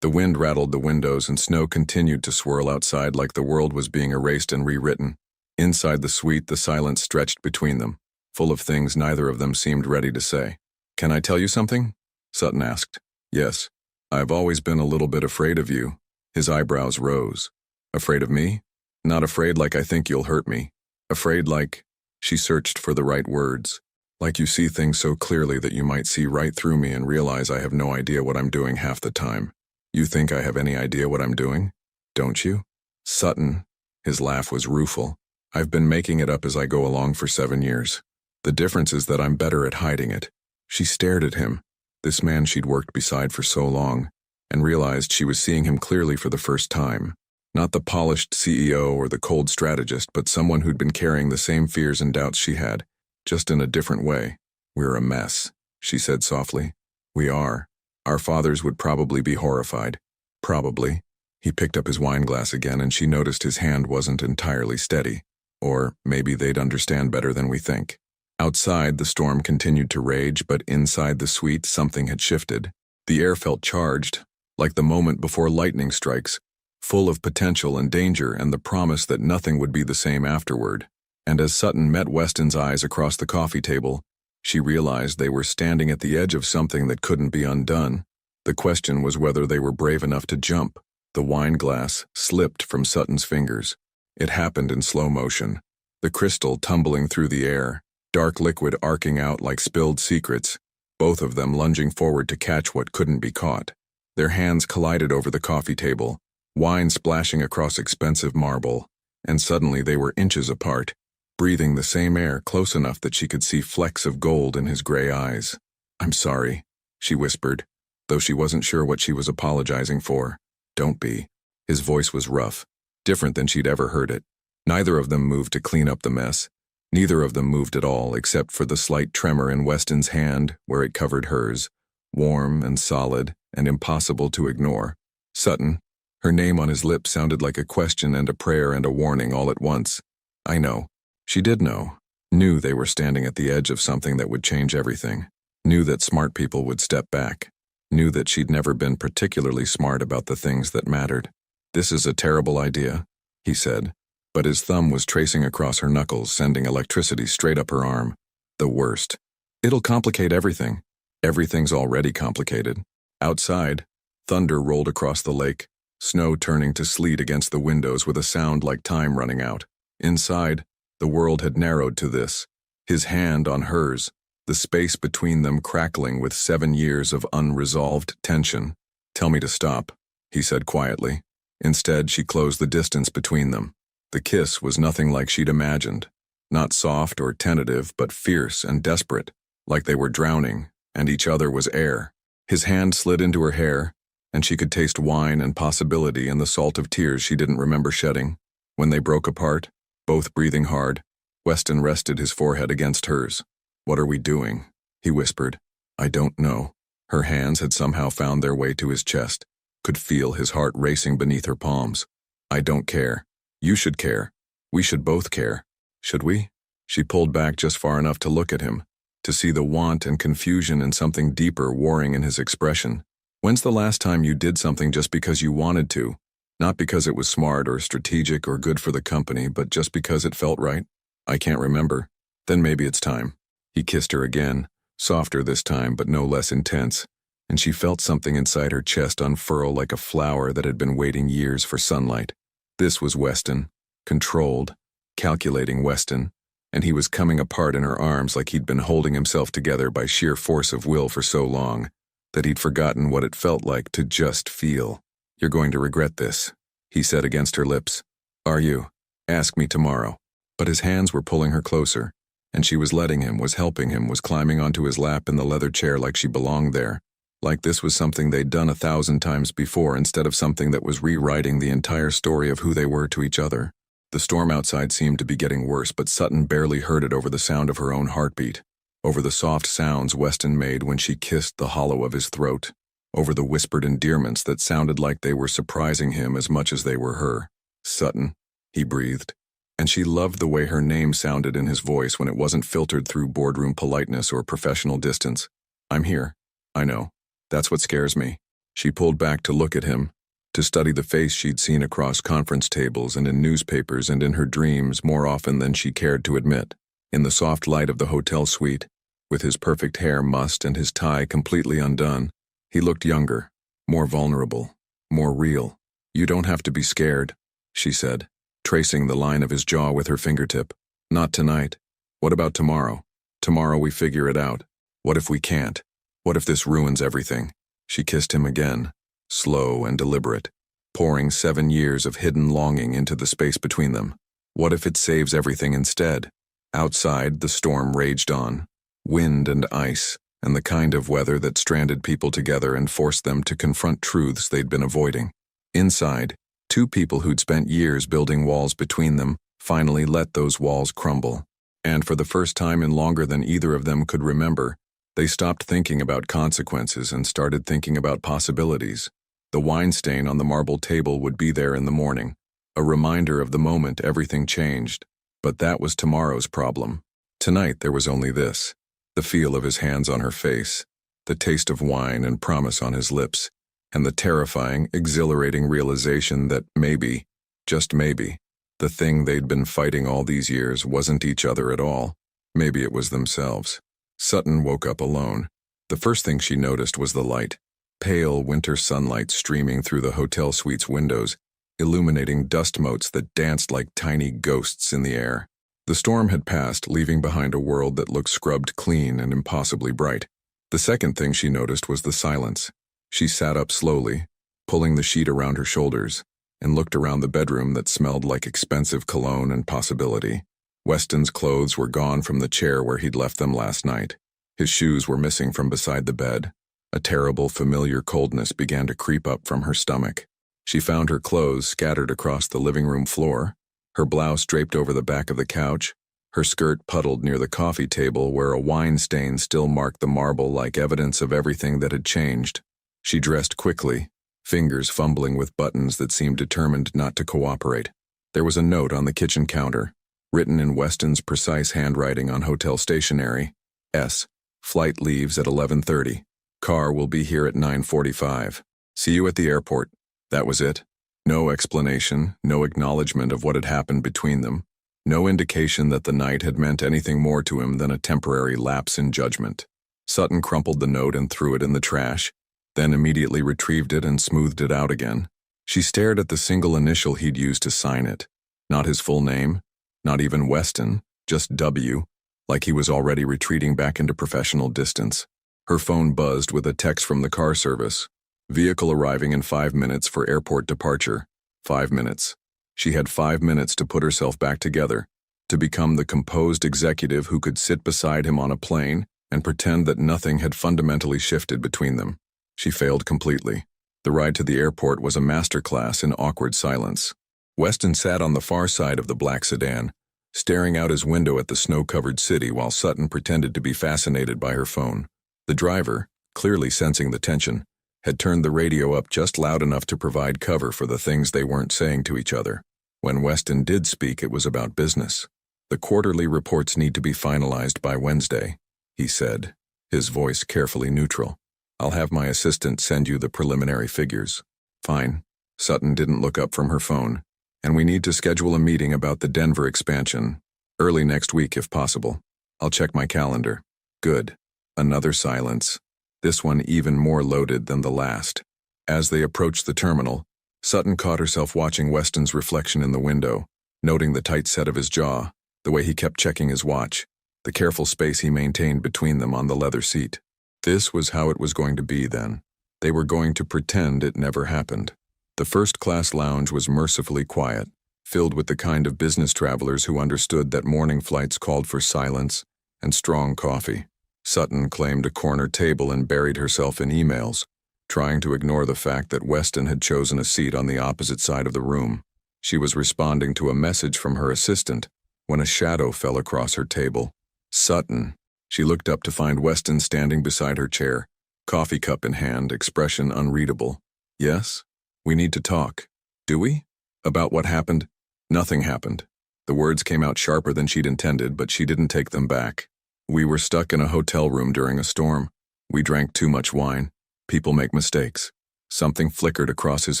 The wind rattled the windows and snow continued to swirl outside like the world was being erased and rewritten. Inside the suite, the silence stretched between them, full of things neither of them seemed ready to say. "Can I tell you something?" Sutton asked. "Yes. I've always been a little bit afraid of you." His eyebrows rose. "Afraid of me?" "Not afraid like I think you'll hurt me. Afraid like," she searched for the right words, "like you see things so clearly that you might see right through me and realize I have no idea what I'm doing half the time." "You think I have any idea what I'm doing? Don't you?" "Sutton," his laugh was rueful, "I've been making it up as I go along for 7 years. The difference is that I'm better at hiding it." She stared at him, this man she'd worked beside for so long, and realized she was seeing him clearly for the first time. Not the polished CEO or the cold strategist, but someone who'd been carrying the same fears and doubts she had, just in a different way. "We're a mess," she said softly. "We are. Our fathers would probably be horrified." Probably. He picked up his wine glass again and she noticed his hand wasn't entirely steady. Or maybe they'd understand better than we think. Outside, the storm continued to rage, but inside the suite, something had shifted. The air felt charged, like the moment before lightning strikes, full of potential and danger and the promise that nothing would be the same afterward. And as Sutton met Weston's eyes across the coffee table, she realized they were standing at the edge of something that couldn't be undone. The question was whether they were brave enough to jump. The wine glass slipped from Sutton's fingers. It happened in slow motion, the crystal tumbling through the air, dark liquid arcing out like spilled secrets, both of them lunging forward to catch what couldn't be caught. Their hands collided over the coffee table, wine splashing across expensive marble, and suddenly they were inches apart, breathing the same air close enough that she could see flecks of gold in his gray eyes. "I'm sorry," she whispered, though she wasn't sure what she was apologizing for. "Don't be." His voice was rough, different than she'd ever heard it. Neither of them moved to clean up the mess. Neither of them moved at all, except for the slight tremor in Weston's hand where it covered hers, warm and solid and impossible to ignore. Sutton. Her name on his lips sounded like a question and a prayer and a warning all at once. I know. She did know. Knew they were standing at the edge of something that would change everything. Knew that smart people would step back. Knew that she'd never been particularly smart about the things that mattered. "This is a terrible idea," he said, but his thumb was tracing across her knuckles, sending electricity straight up her arm. "The worst. It'll complicate everything. Everything's already complicated." Outside, thunder rolled across the lake, snow turning to sleet against the windows with a sound like time running out. Inside, the world had narrowed to this, his hand on hers, the space between them crackling with 7 years of unresolved tension. "Tell me to stop," he said quietly. Instead, she closed the distance between them. The kiss was nothing like she'd imagined. Not soft or tentative, but fierce and desperate, like they were drowning, and each other was air. His hand slid into her hair, and she could taste wine and possibility and the salt of tears she didn't remember shedding. When they broke apart, both breathing hard, Weston rested his forehead against hers. "What are we doing?" he whispered. "I don't know." Her hands had somehow found their way to his chest, could feel his heart racing beneath her palms. "I don't care. You should care. We should both care. Should we?" She pulled back just far enough to look at him, to see the want and confusion and something deeper warring in his expression. "When's the last time you did something just because you wanted to? Not because it was smart or strategic or good for the company, but just because it felt right?" "I can't remember." "Then maybe it's time." He kissed her again, softer this time but no less intense, and she felt something inside her chest unfurl like a flower that had been waiting years for sunlight. This was Weston, controlled, calculating Weston, and he was coming apart in her arms like he'd been holding himself together by sheer force of will for so long that he'd forgotten what it felt like to just feel. "You're going to regret this," he said against her lips. "Are you? Ask me tomorrow." But his hands were pulling her closer, and she was letting him, was helping him, was climbing onto his lap in the leather chair like she belonged there, like this was something they'd done 1,000 times before instead of something that was rewriting the entire story of who they were to each other. The storm outside seemed to be getting worse, but Sutton barely heard it over the sound of her own heartbeat, over the soft sounds Weston made when she kissed the hollow of his throat, over the whispered endearments that sounded like they were surprising him as much as they were her. "Sutton," he breathed. And she loved the way her name sounded in his voice when it wasn't filtered through boardroom politeness or professional distance. "I'm here. I know. That's what scares me." She pulled back to look at him, to study the face she'd seen across conference tables and in newspapers and in her dreams more often than she cared to admit. In the soft light of the hotel suite, with his perfect hair mussed and his tie completely undone, he looked younger, more vulnerable, more real. "You don't have to be scared," she said, tracing the line of his jaw with her fingertip. "Not tonight. What about tomorrow? Tomorrow we figure it out. What if we can't? What if this ruins everything?" She kissed him again, slow and deliberate, pouring 7 years of hidden longing into the space between them. What if it saves everything instead? Outside, the storm raged on. Wind and ice, and the kind of weather that stranded people together and forced them to confront truths they'd been avoiding. Inside, 2 people who'd spent years building walls between them finally let those walls crumble. And for the first time in longer than either of them could remember, they stopped thinking about consequences and started thinking about possibilities. The wine stain on the marble table would be there in the morning, a reminder of the moment everything changed. But that was tomorrow's problem. Tonight there was only this: the feel of his hands on her face, the taste of wine and promise on his lips, and the terrifying, exhilarating realization that maybe, just maybe, the thing they'd been fighting all these years wasn't each other at all. Maybe it was themselves. Sutton woke up alone. The first thing she noticed was the light. Pale winter sunlight streaming through the hotel suite's windows, illuminating dust motes that danced like tiny ghosts in the air. The storm had passed, leaving behind a world that looked scrubbed clean and impossibly bright. The second thing she noticed was the silence. She sat up slowly, pulling the sheet around her shoulders, and looked around the bedroom that smelled like expensive cologne and possibility. Weston's clothes were gone from the chair where he'd left them last night. His shoes were missing from beside the bed. A terrible, familiar coldness began to creep up from her stomach. She found her clothes scattered across the living room floor, her blouse draped over the back of the couch, her skirt puddled near the coffee table where a wine stain still marked the marble like evidence of everything that had changed. She dressed quickly, fingers fumbling with buttons that seemed determined not to cooperate. There was a note on the kitchen counter, written in Weston's precise handwriting on hotel stationery. S. Flight leaves at 11:30. Car will be here at 9:45. See you at the airport. That was it. No explanation, no acknowledgement of what had happened between them, no indication that the night had meant anything more to him than a temporary lapse in judgment. Sutton crumpled the note and threw it in the trash, then immediately retrieved it and smoothed it out again. She stared at the single initial he'd used to sign it. Not his full name, not even Weston, just W, like he was already retreating back into professional distance. Her phone buzzed with a text from the car service. Vehicle arriving in 5 minutes for airport departure. 5 minutes. She had 5 minutes to put herself back together, to become the composed executive who could sit beside him on a plane and pretend that nothing had fundamentally shifted between them. She failed completely. The ride to the airport was a masterclass in awkward silence. Weston sat on the far side of the black sedan, staring out his window at the snow-covered city while Sutton pretended to be fascinated by her phone. The driver, clearly sensing the tension, had turned the radio up just loud enough to provide cover for the things they weren't saying to each other. When Weston did speak, it was about business. The quarterly reports need to be finalized by Wednesday, he said, his voice carefully neutral. I'll have my assistant send you the preliminary figures. Fine. Sutton didn't look up from her phone. And we need to schedule a meeting about the Denver expansion. Early next week, if possible. I'll check my calendar. Good. Another silence. This one even more loaded than the last. As they approached the terminal, Sutton caught herself watching Weston's reflection in the window, noting the tight set of his jaw, the way he kept checking his watch, the careful space he maintained between them on the leather seat. This was how it was going to be then. They were going to pretend it never happened. The first-class lounge was mercifully quiet, filled with the kind of business travelers who understood that morning flights called for silence and strong coffee. Sutton claimed a corner table and buried herself in emails, trying to ignore the fact that Weston had chosen a seat on the opposite side of the room. She was responding to a message from her assistant when a shadow fell across her table. Sutton. She looked up to find Weston standing beside her chair, coffee cup in hand, expression unreadable. Yes? We need to talk. Do we? About what happened? Nothing happened. The words came out sharper than she'd intended, but she didn't take them back. We were stuck in a hotel room during a storm. We drank too much wine. People make mistakes. Something flickered across his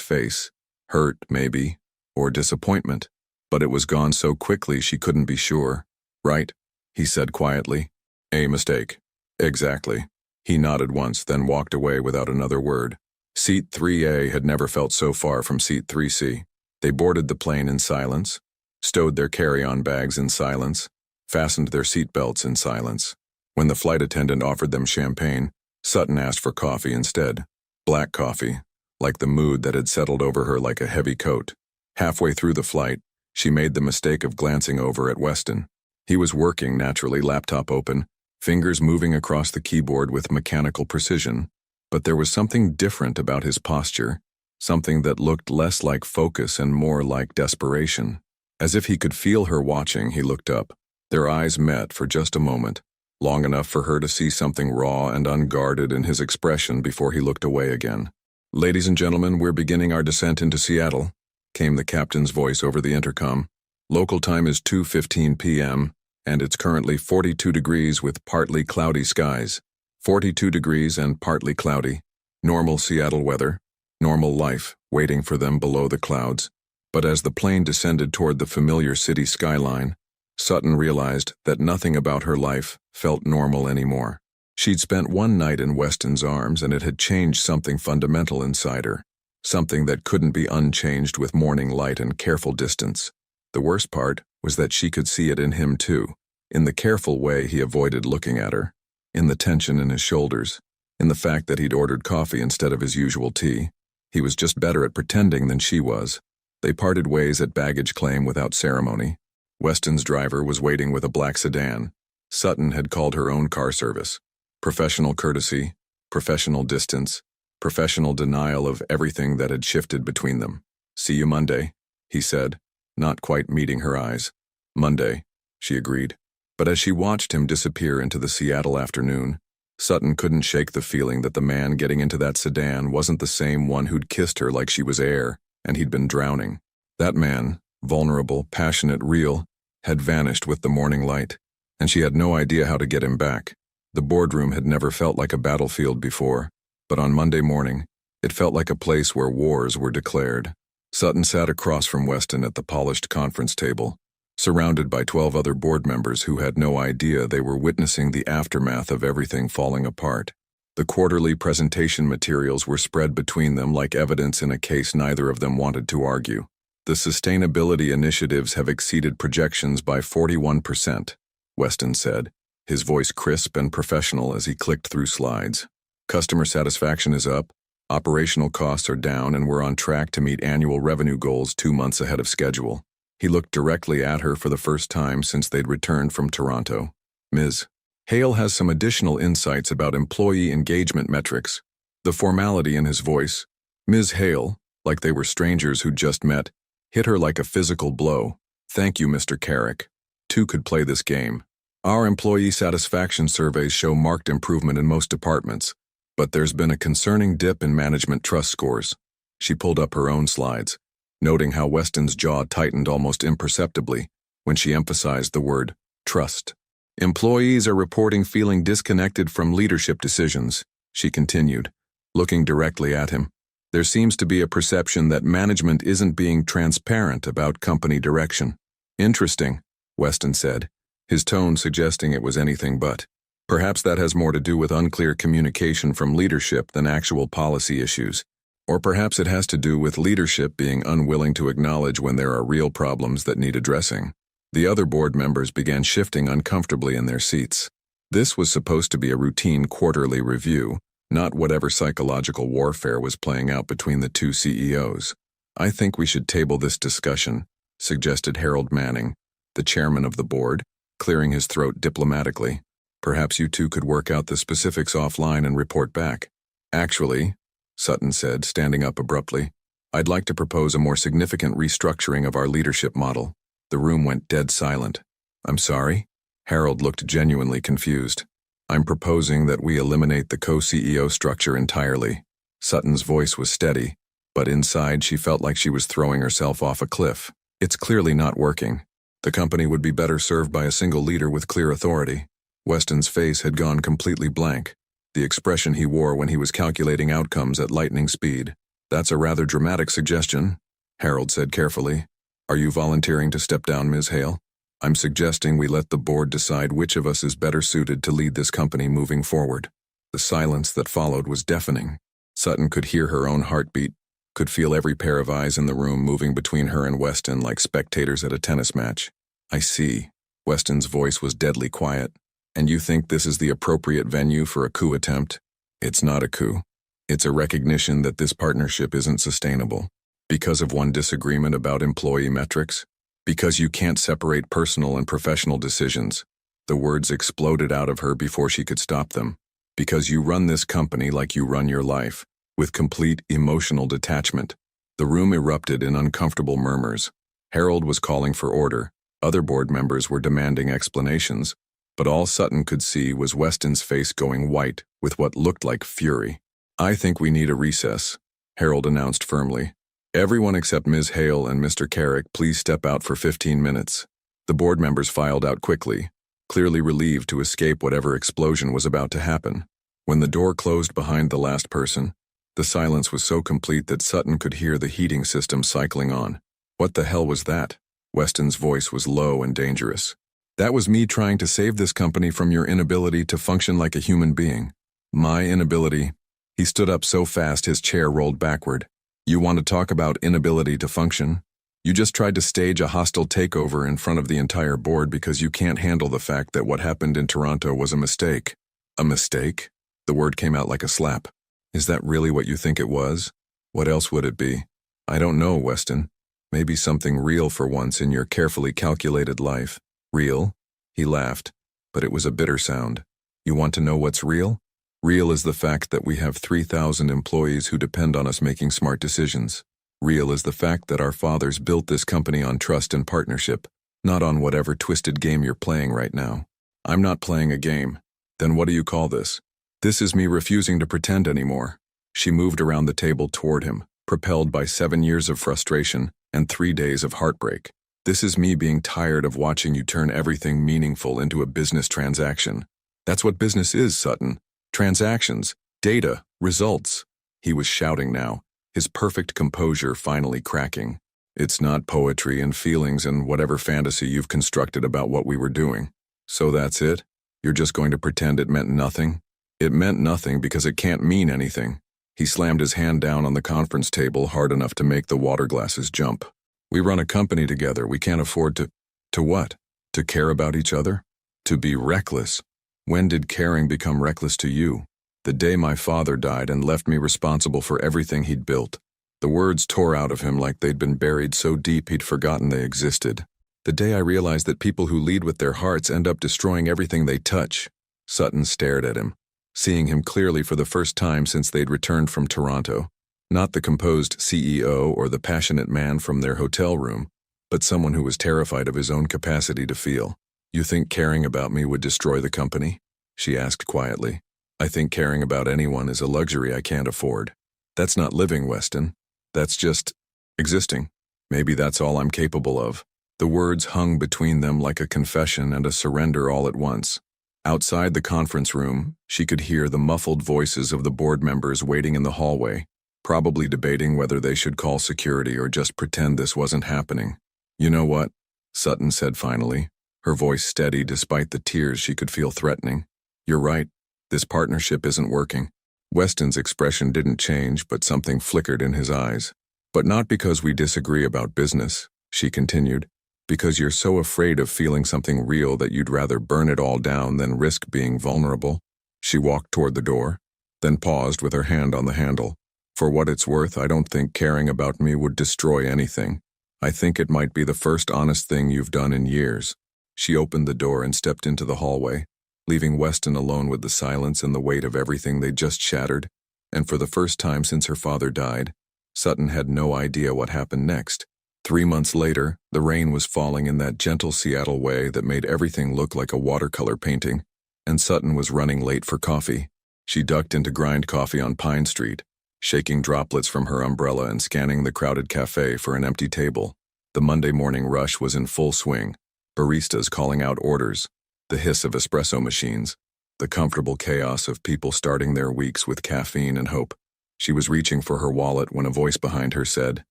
face. Hurt, maybe, or disappointment. But it was gone so quickly she couldn't be sure. Right? He said quietly. A mistake. Exactly. He nodded once, then walked away without another word. Seat 3A had never felt so far from Seat 3C. They boarded the plane in silence, stowed their carry-on bags in silence, fastened their seat belts in silence. When the flight attendant offered them champagne, Sutton asked for coffee instead. Black coffee, like the mood that had settled over her like a heavy coat. Halfway through the flight, she made the mistake of glancing over at Weston. He was working naturally, laptop open, fingers moving across the keyboard with mechanical precision. But there was something different about his posture, something that looked less like focus and more like desperation. As if he could feel her watching, he looked up. Their eyes met for just a moment, long enough for her to see something raw and unguarded in his expression before he looked away again. Ladies and gentlemen, we're beginning our descent into Seattle, came the captain's voice over the intercom. Local time is 2:15 p.m., and it's currently 42 degrees with partly cloudy skies. 42 degrees and partly cloudy. Normal Seattle weather. Normal life, waiting for them below the clouds. But as the plane descended toward the familiar city skyline, Sutton realized that nothing about her life felt normal anymore. She'd spent one night in Weston's arms, and it had changed something fundamental inside her, something that couldn't be unchanged with morning light and careful distance. The worst part was that she could see it in him too, in the careful way he avoided looking at her, in the tension in his shoulders, in the fact that he'd ordered coffee instead of his usual tea. He was just better at pretending than she was. They parted ways at baggage claim without ceremony. Weston's driver was waiting with a black sedan. Sutton had called her own car service. Professional courtesy, professional distance, professional denial of everything that had shifted between them. "See you Monday," he said, not quite meeting her eyes. "Monday," she agreed. But as she watched him disappear into the Seattle afternoon, Sutton couldn't shake the feeling that the man getting into that sedan wasn't the same one who'd kissed her like she was air, and he'd been drowning. That man, vulnerable, passionate, real, had vanished with the morning light, and she had no idea how to get him back. The boardroom had never felt like a battlefield before, but on Monday morning, it felt like a place where wars were declared. Sutton sat across from Weston at the polished conference table, surrounded by 12 other board members who had no idea they were witnessing the aftermath of everything falling apart. The quarterly presentation materials were spread between them like evidence in a case neither of them wanted to argue. "The sustainability initiatives have exceeded projections by 41%, Weston said, his voice crisp and professional as he clicked through slides. "Customer satisfaction is up, operational costs are down, and we're on track to meet annual revenue goals 2 months ahead of schedule." He looked directly at her for the first time since they'd returned from Toronto. "Ms. Hale has some additional insights about employee engagement metrics." The formality in his voice, "Ms. Hale," like they were strangers who'd just met, hit her like a physical blow. "Thank you, Mr. Carrick. Two could play this game. Our employee satisfaction surveys show marked improvement in most departments, but there's been a concerning dip in management trust scores." She pulled up her own slides, noting how Weston's jaw tightened almost imperceptibly when she emphasized the word trust. "Employees are reporting feeling disconnected from leadership decisions," she continued, looking directly at him. "There seems to be a perception that management isn't being transparent about company direction." "Interesting," Weston said, his tone suggesting it was anything but. "Perhaps that has more to do with unclear communication from leadership than actual policy issues. Or perhaps it has to do with leadership being unwilling to acknowledge when there are real problems that need addressing." The other board members began shifting uncomfortably in their seats. This was supposed to be a routine quarterly review, not whatever psychological warfare was playing out between the two CEOs. "I think we should table this discussion," suggested Harold Manning, the chairman of the board, clearing his throat diplomatically. "Perhaps you two could work out the specifics offline and report back." "Actually," Sutton said, standing up abruptly, "I'd like to propose a more significant restructuring of our leadership model." The room went dead silent. "I'm sorry?" Harold looked genuinely confused. "I'm proposing that we eliminate the co-CEO structure entirely." Sutton's voice was steady, but inside she felt like she was throwing herself off a cliff. "It's clearly not working. The company would be better served by a single leader with clear authority." Weston's face had gone completely blank, the expression he wore when he was calculating outcomes at lightning speed. "That's a rather dramatic suggestion," Harold said carefully. "Are you volunteering to step down, Ms. Hale? I'm suggesting we let the board decide which of us is better suited to lead this company moving forward." The silence that followed was deafening. Sutton could hear her own heartbeat, could feel every pair of eyes in the room moving between her and Weston like spectators at a tennis match. "I see." Weston's voice was deadly quiet. "And you think this is the appropriate venue for a coup attempt?" "It's not a coup. It's a recognition that this partnership isn't sustainable. Because of one disagreement about employee metrics? Because you can't separate personal and professional decisions." The words exploded out of her before she could stop them. "Because you run this company like you run your life, with complete emotional detachment." The room erupted in uncomfortable murmurs. Harold was calling for order. Other board members were demanding explanations, but all Sutton could see was Weston's face going white with what looked like fury. "I think we need a recess," Harold announced firmly. Everyone except Ms. Hale and Mr. Carrick, please step out for 15 minutes. The board members filed out quickly, clearly relieved to escape whatever explosion was about to happen. When the door closed behind the last person, the silence was so complete that Sutton could hear the heating system cycling on. What the hell was that? Weston's voice was low and dangerous. That was me trying to save this company from your inability to function like a human being. My inability. He stood up so fast his chair rolled backward. You want to talk about inability to function? You just tried to stage a hostile takeover in front of the entire board because you can't handle the fact that what happened in Toronto was a mistake. A mistake? The word came out like a slap. Is that really what you think it was? What else would it be? I don't know, Weston. Maybe something real for once in your carefully calculated life. Real? He laughed, but it was a bitter sound. You want to know what's real? Real is the fact that we have 3,000 employees who depend on us making smart decisions. Real is the fact that our fathers built this company on trust and partnership, not on whatever twisted game you're playing right now. I'm not playing a game. Then what do you call this? This is me refusing to pretend anymore. She moved around the table toward him, propelled by 7 years of frustration and 3 days of heartbreak. This is me being tired of watching you turn everything meaningful into a business transaction. That's what business is, Sutton. Transactions, data, results. He was shouting now, his perfect composure finally cracking. It's not poetry and feelings and whatever fantasy you've constructed about what we were doing. So that's it? You're just going to pretend it meant nothing? It meant nothing because it can't mean anything. He slammed his hand down on the conference table hard enough to make the water glasses jump. We run a company together. We can't afford to... To what? To care about each other? To be reckless? When did caring become reckless to you? The day my father died and left me responsible for everything he'd built. The words tore out of him like they'd been buried so deep he'd forgotten they existed. The day I realized that people who lead with their hearts end up destroying everything they touch. Sutton stared at him, seeing him clearly for the first time since they'd returned from Toronto. Not the composed CEO or the passionate man from their hotel room, but someone who was terrified of his own capacity to feel. You think caring about me would destroy the company? She asked quietly. I think caring about anyone is a luxury I can't afford. That's not living, Weston. That's just existing. Maybe that's all I'm capable of. The words hung between them like a confession and a surrender all at once. Outside the conference room, she could hear the muffled voices of the board members waiting in the hallway, probably debating whether they should call security or just pretend this wasn't happening. You know what? Sutton said finally, her voice steady despite the tears she could feel threatening. You're right. This partnership isn't working. Weston's expression didn't change, but something flickered in his eyes. But not because we disagree about business, she continued. Because you're so afraid of feeling something real that you'd rather burn it all down than risk being vulnerable. She walked toward the door, then paused with her hand on the handle. For what it's worth, I don't think caring about me would destroy anything. I think it might be the first honest thing you've done in years. She opened the door and stepped into the hallway, leaving Weston alone with the silence and the weight of everything they'd just shattered. And for the first time since her father died, Sutton had no idea what happened next. 3 months later, the rain was falling in that gentle Seattle way that made everything look like a watercolor painting, and Sutton was running late for coffee. She ducked into Grind Coffee on Pine Street, shaking droplets from her umbrella and scanning the crowded cafe for an empty table. The Monday morning rush was in full swing, baristas calling out orders, the hiss of espresso machines, the comfortable chaos of people starting their weeks with caffeine and hope. She was reaching for her wallet when a voice behind her said,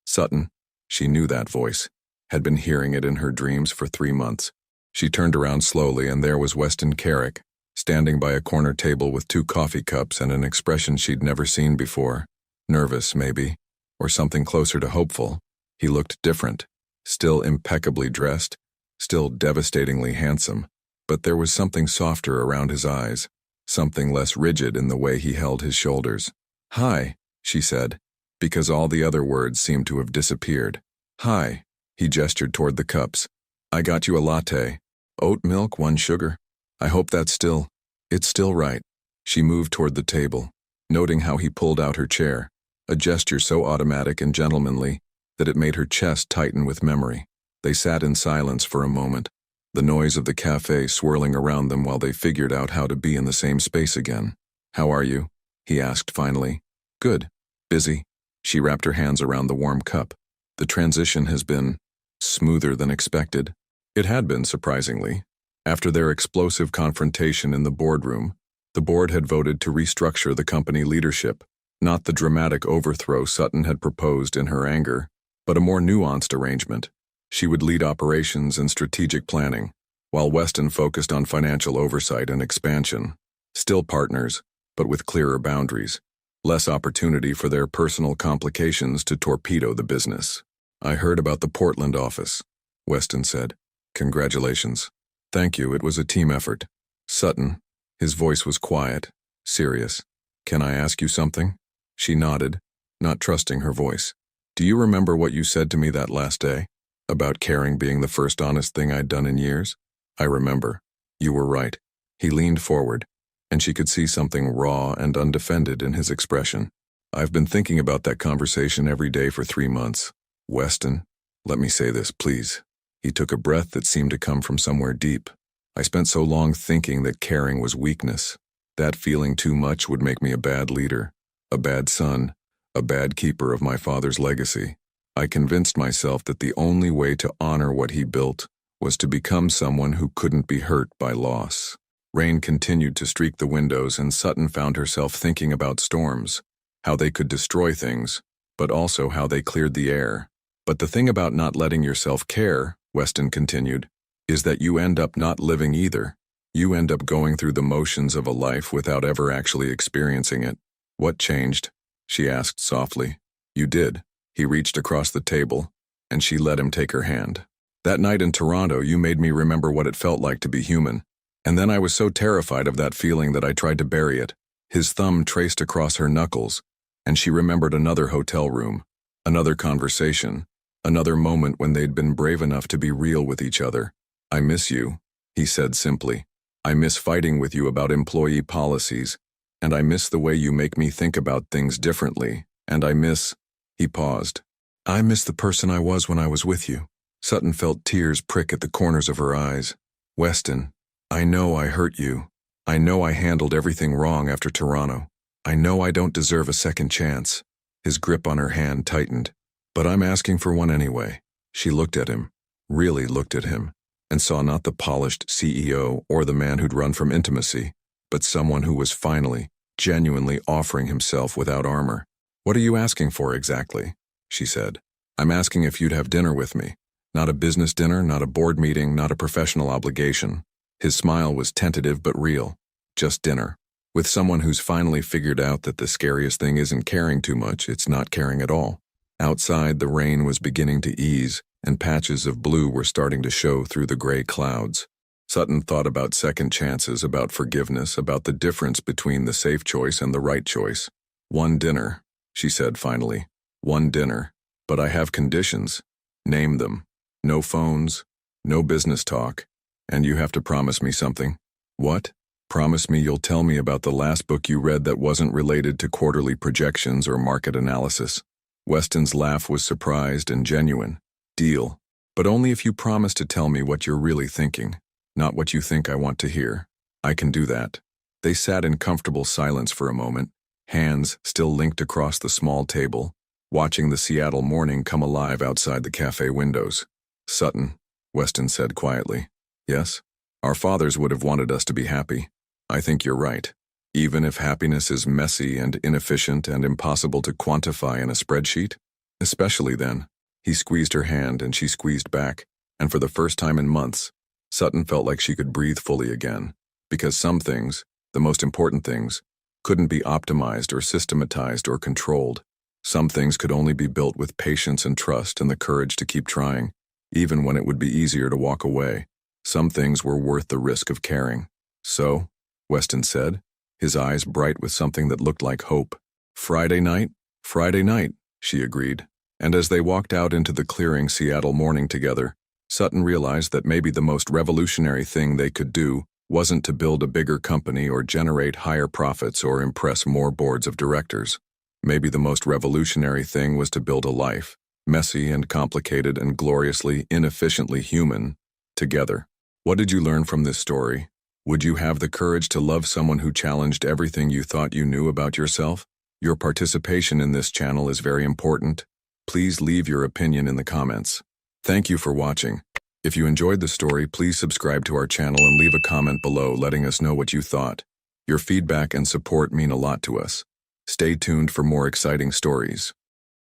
Sutton. She knew that voice, had been hearing it in her dreams for 3 months. She turned around slowly and there was Weston Carrick, standing by a corner table with 2 coffee cups and an expression she'd never seen before. Nervous, maybe, or something closer to hopeful. He looked different, still impeccably dressed, still devastatingly handsome, but there was something softer around his eyes, something less rigid in the way he held his shoulders. Hi, she said, because all the other words seemed to have disappeared. Hi, he gestured toward the cups. I got you a latte. Oat milk, 1 sugar. I hope it's still right. She moved toward the table, noting how he pulled out her chair, a gesture so automatic and gentlemanly that it made her chest tighten with memory. They sat in silence for a moment, the noise of the cafe swirling around them while they figured out how to be in the same space again. How are you? He asked finally. Good. Busy? She wrapped her hands around the warm cup. The transition has been smoother than expected. It had been, surprisingly. After their explosive confrontation in the boardroom, the board had voted to restructure the company leadership, not the dramatic overthrow Sutton had proposed in her anger, but a more nuanced arrangement. She would lead operations and strategic planning, while Weston focused on financial oversight and expansion. Still partners, but with clearer boundaries. Less opportunity for their personal complications to torpedo the business. "I heard about the Portland office," Weston said. "Congratulations." "Thank you, it was a team effort." "Sutton," his voice was quiet, serious. "Can I ask you something?" She nodded, not trusting her voice. "Do you remember what you said to me that last day? About caring being the first honest thing I'd done in years?" "I remember. You were right." He leaned forward, and she could see something raw and undefended in his expression. "I've been thinking about that conversation every day for 3 months. Weston, let me say this, please." He took a breath that seemed to come from somewhere deep. "I spent so long thinking that caring was weakness. That feeling too much would make me a bad leader, a bad son, a bad keeper of my father's legacy. I convinced myself that the only way to honor what he built was to become someone who couldn't be hurt by loss." Rain continued to streak the windows, and Sutton found herself thinking about storms, how they could destroy things, but also how they cleared the air. "But the thing about not letting yourself care," Weston continued, "is that you end up not living either. You end up going through the motions of a life without ever actually experiencing it." "What changed?" she asked softly. "You did." He reached across the table, and she let him take her hand. "That night in Toronto, you made me remember what it felt like to be human. And then I was so terrified of that feeling that I tried to bury it." His thumb traced across her knuckles, and she remembered another hotel room, another conversation, another moment when they'd been brave enough to be real with each other. "I miss you," he said simply. "I miss fighting with you about employee policies, and I miss the way you make me think about things differently, and I miss—" He paused. "I miss the person I was when I was with you." Sutton felt tears prick at the corners of her eyes. "Weston, I know I hurt you. I know I handled everything wrong after Toronto. I know I don't deserve a second chance." His grip on her hand tightened. "But I'm asking for one anyway." She looked at him, really looked at him, and saw not the polished CEO or the man who'd run from intimacy, but someone who was finally, genuinely offering himself without armor. "What are you asking for exactly?" she said. "I'm asking if you'd have dinner with me. Not a business dinner, not a board meeting, not a professional obligation." His smile was tentative but real. "Just dinner. With someone who's finally figured out that the scariest thing isn't caring too much, it's not caring at all." Outside, the rain was beginning to ease, and patches of blue were starting to show through the gray clouds. Sutton thought about second chances, about forgiveness, about the difference between the safe choice and the right choice. "One dinner," she said finally. "One dinner. But I have conditions." "Name them." "No phones, no business talk, and you have to promise me something." "What?" "Promise me you'll tell me about the last book you read that wasn't related to quarterly projections or market analysis." Weston's laugh was surprised and genuine. "Deal. But only if you promise to tell me what you're really thinking, not what you think I want to hear." "I can do that." They sat in comfortable silence for a moment, hands still linked across the small table, watching the Seattle morning come alive outside the cafe windows. "Sutton," Weston said quietly. "Yes? Our fathers would have wanted us to be happy. I think you're right. Even if happiness is messy and inefficient and impossible to quantify in a spreadsheet? Especially then." He squeezed her hand and she squeezed back, and for the first time in months, Sutton felt like she could breathe fully again. Because some things, the most important things, couldn't be optimized or systematized or controlled. Some things could only be built with patience and trust and the courage to keep trying, even when it would be easier to walk away. Some things were worth the risk of caring. "So," Weston said, his eyes bright with something that looked like hope. "Friday night?" "Friday night," she agreed. And as they walked out into the clearing Seattle morning together, Sutton realized that maybe the most revolutionary thing they could do wasn't to build a bigger company or generate higher profits or impress more boards of directors. Maybe the most revolutionary thing was to build a life, messy and complicated and gloriously, inefficiently human, together. What did you learn from this story? Would you have the courage to love someone who challenged everything you thought you knew about yourself? Your participation in this channel is very important. Please leave your opinion in the comments. Thank you for watching. If you enjoyed the story, please subscribe to our channel and leave a comment below letting us know what you thought. Your feedback and support mean a lot to us. Stay tuned for more exciting stories.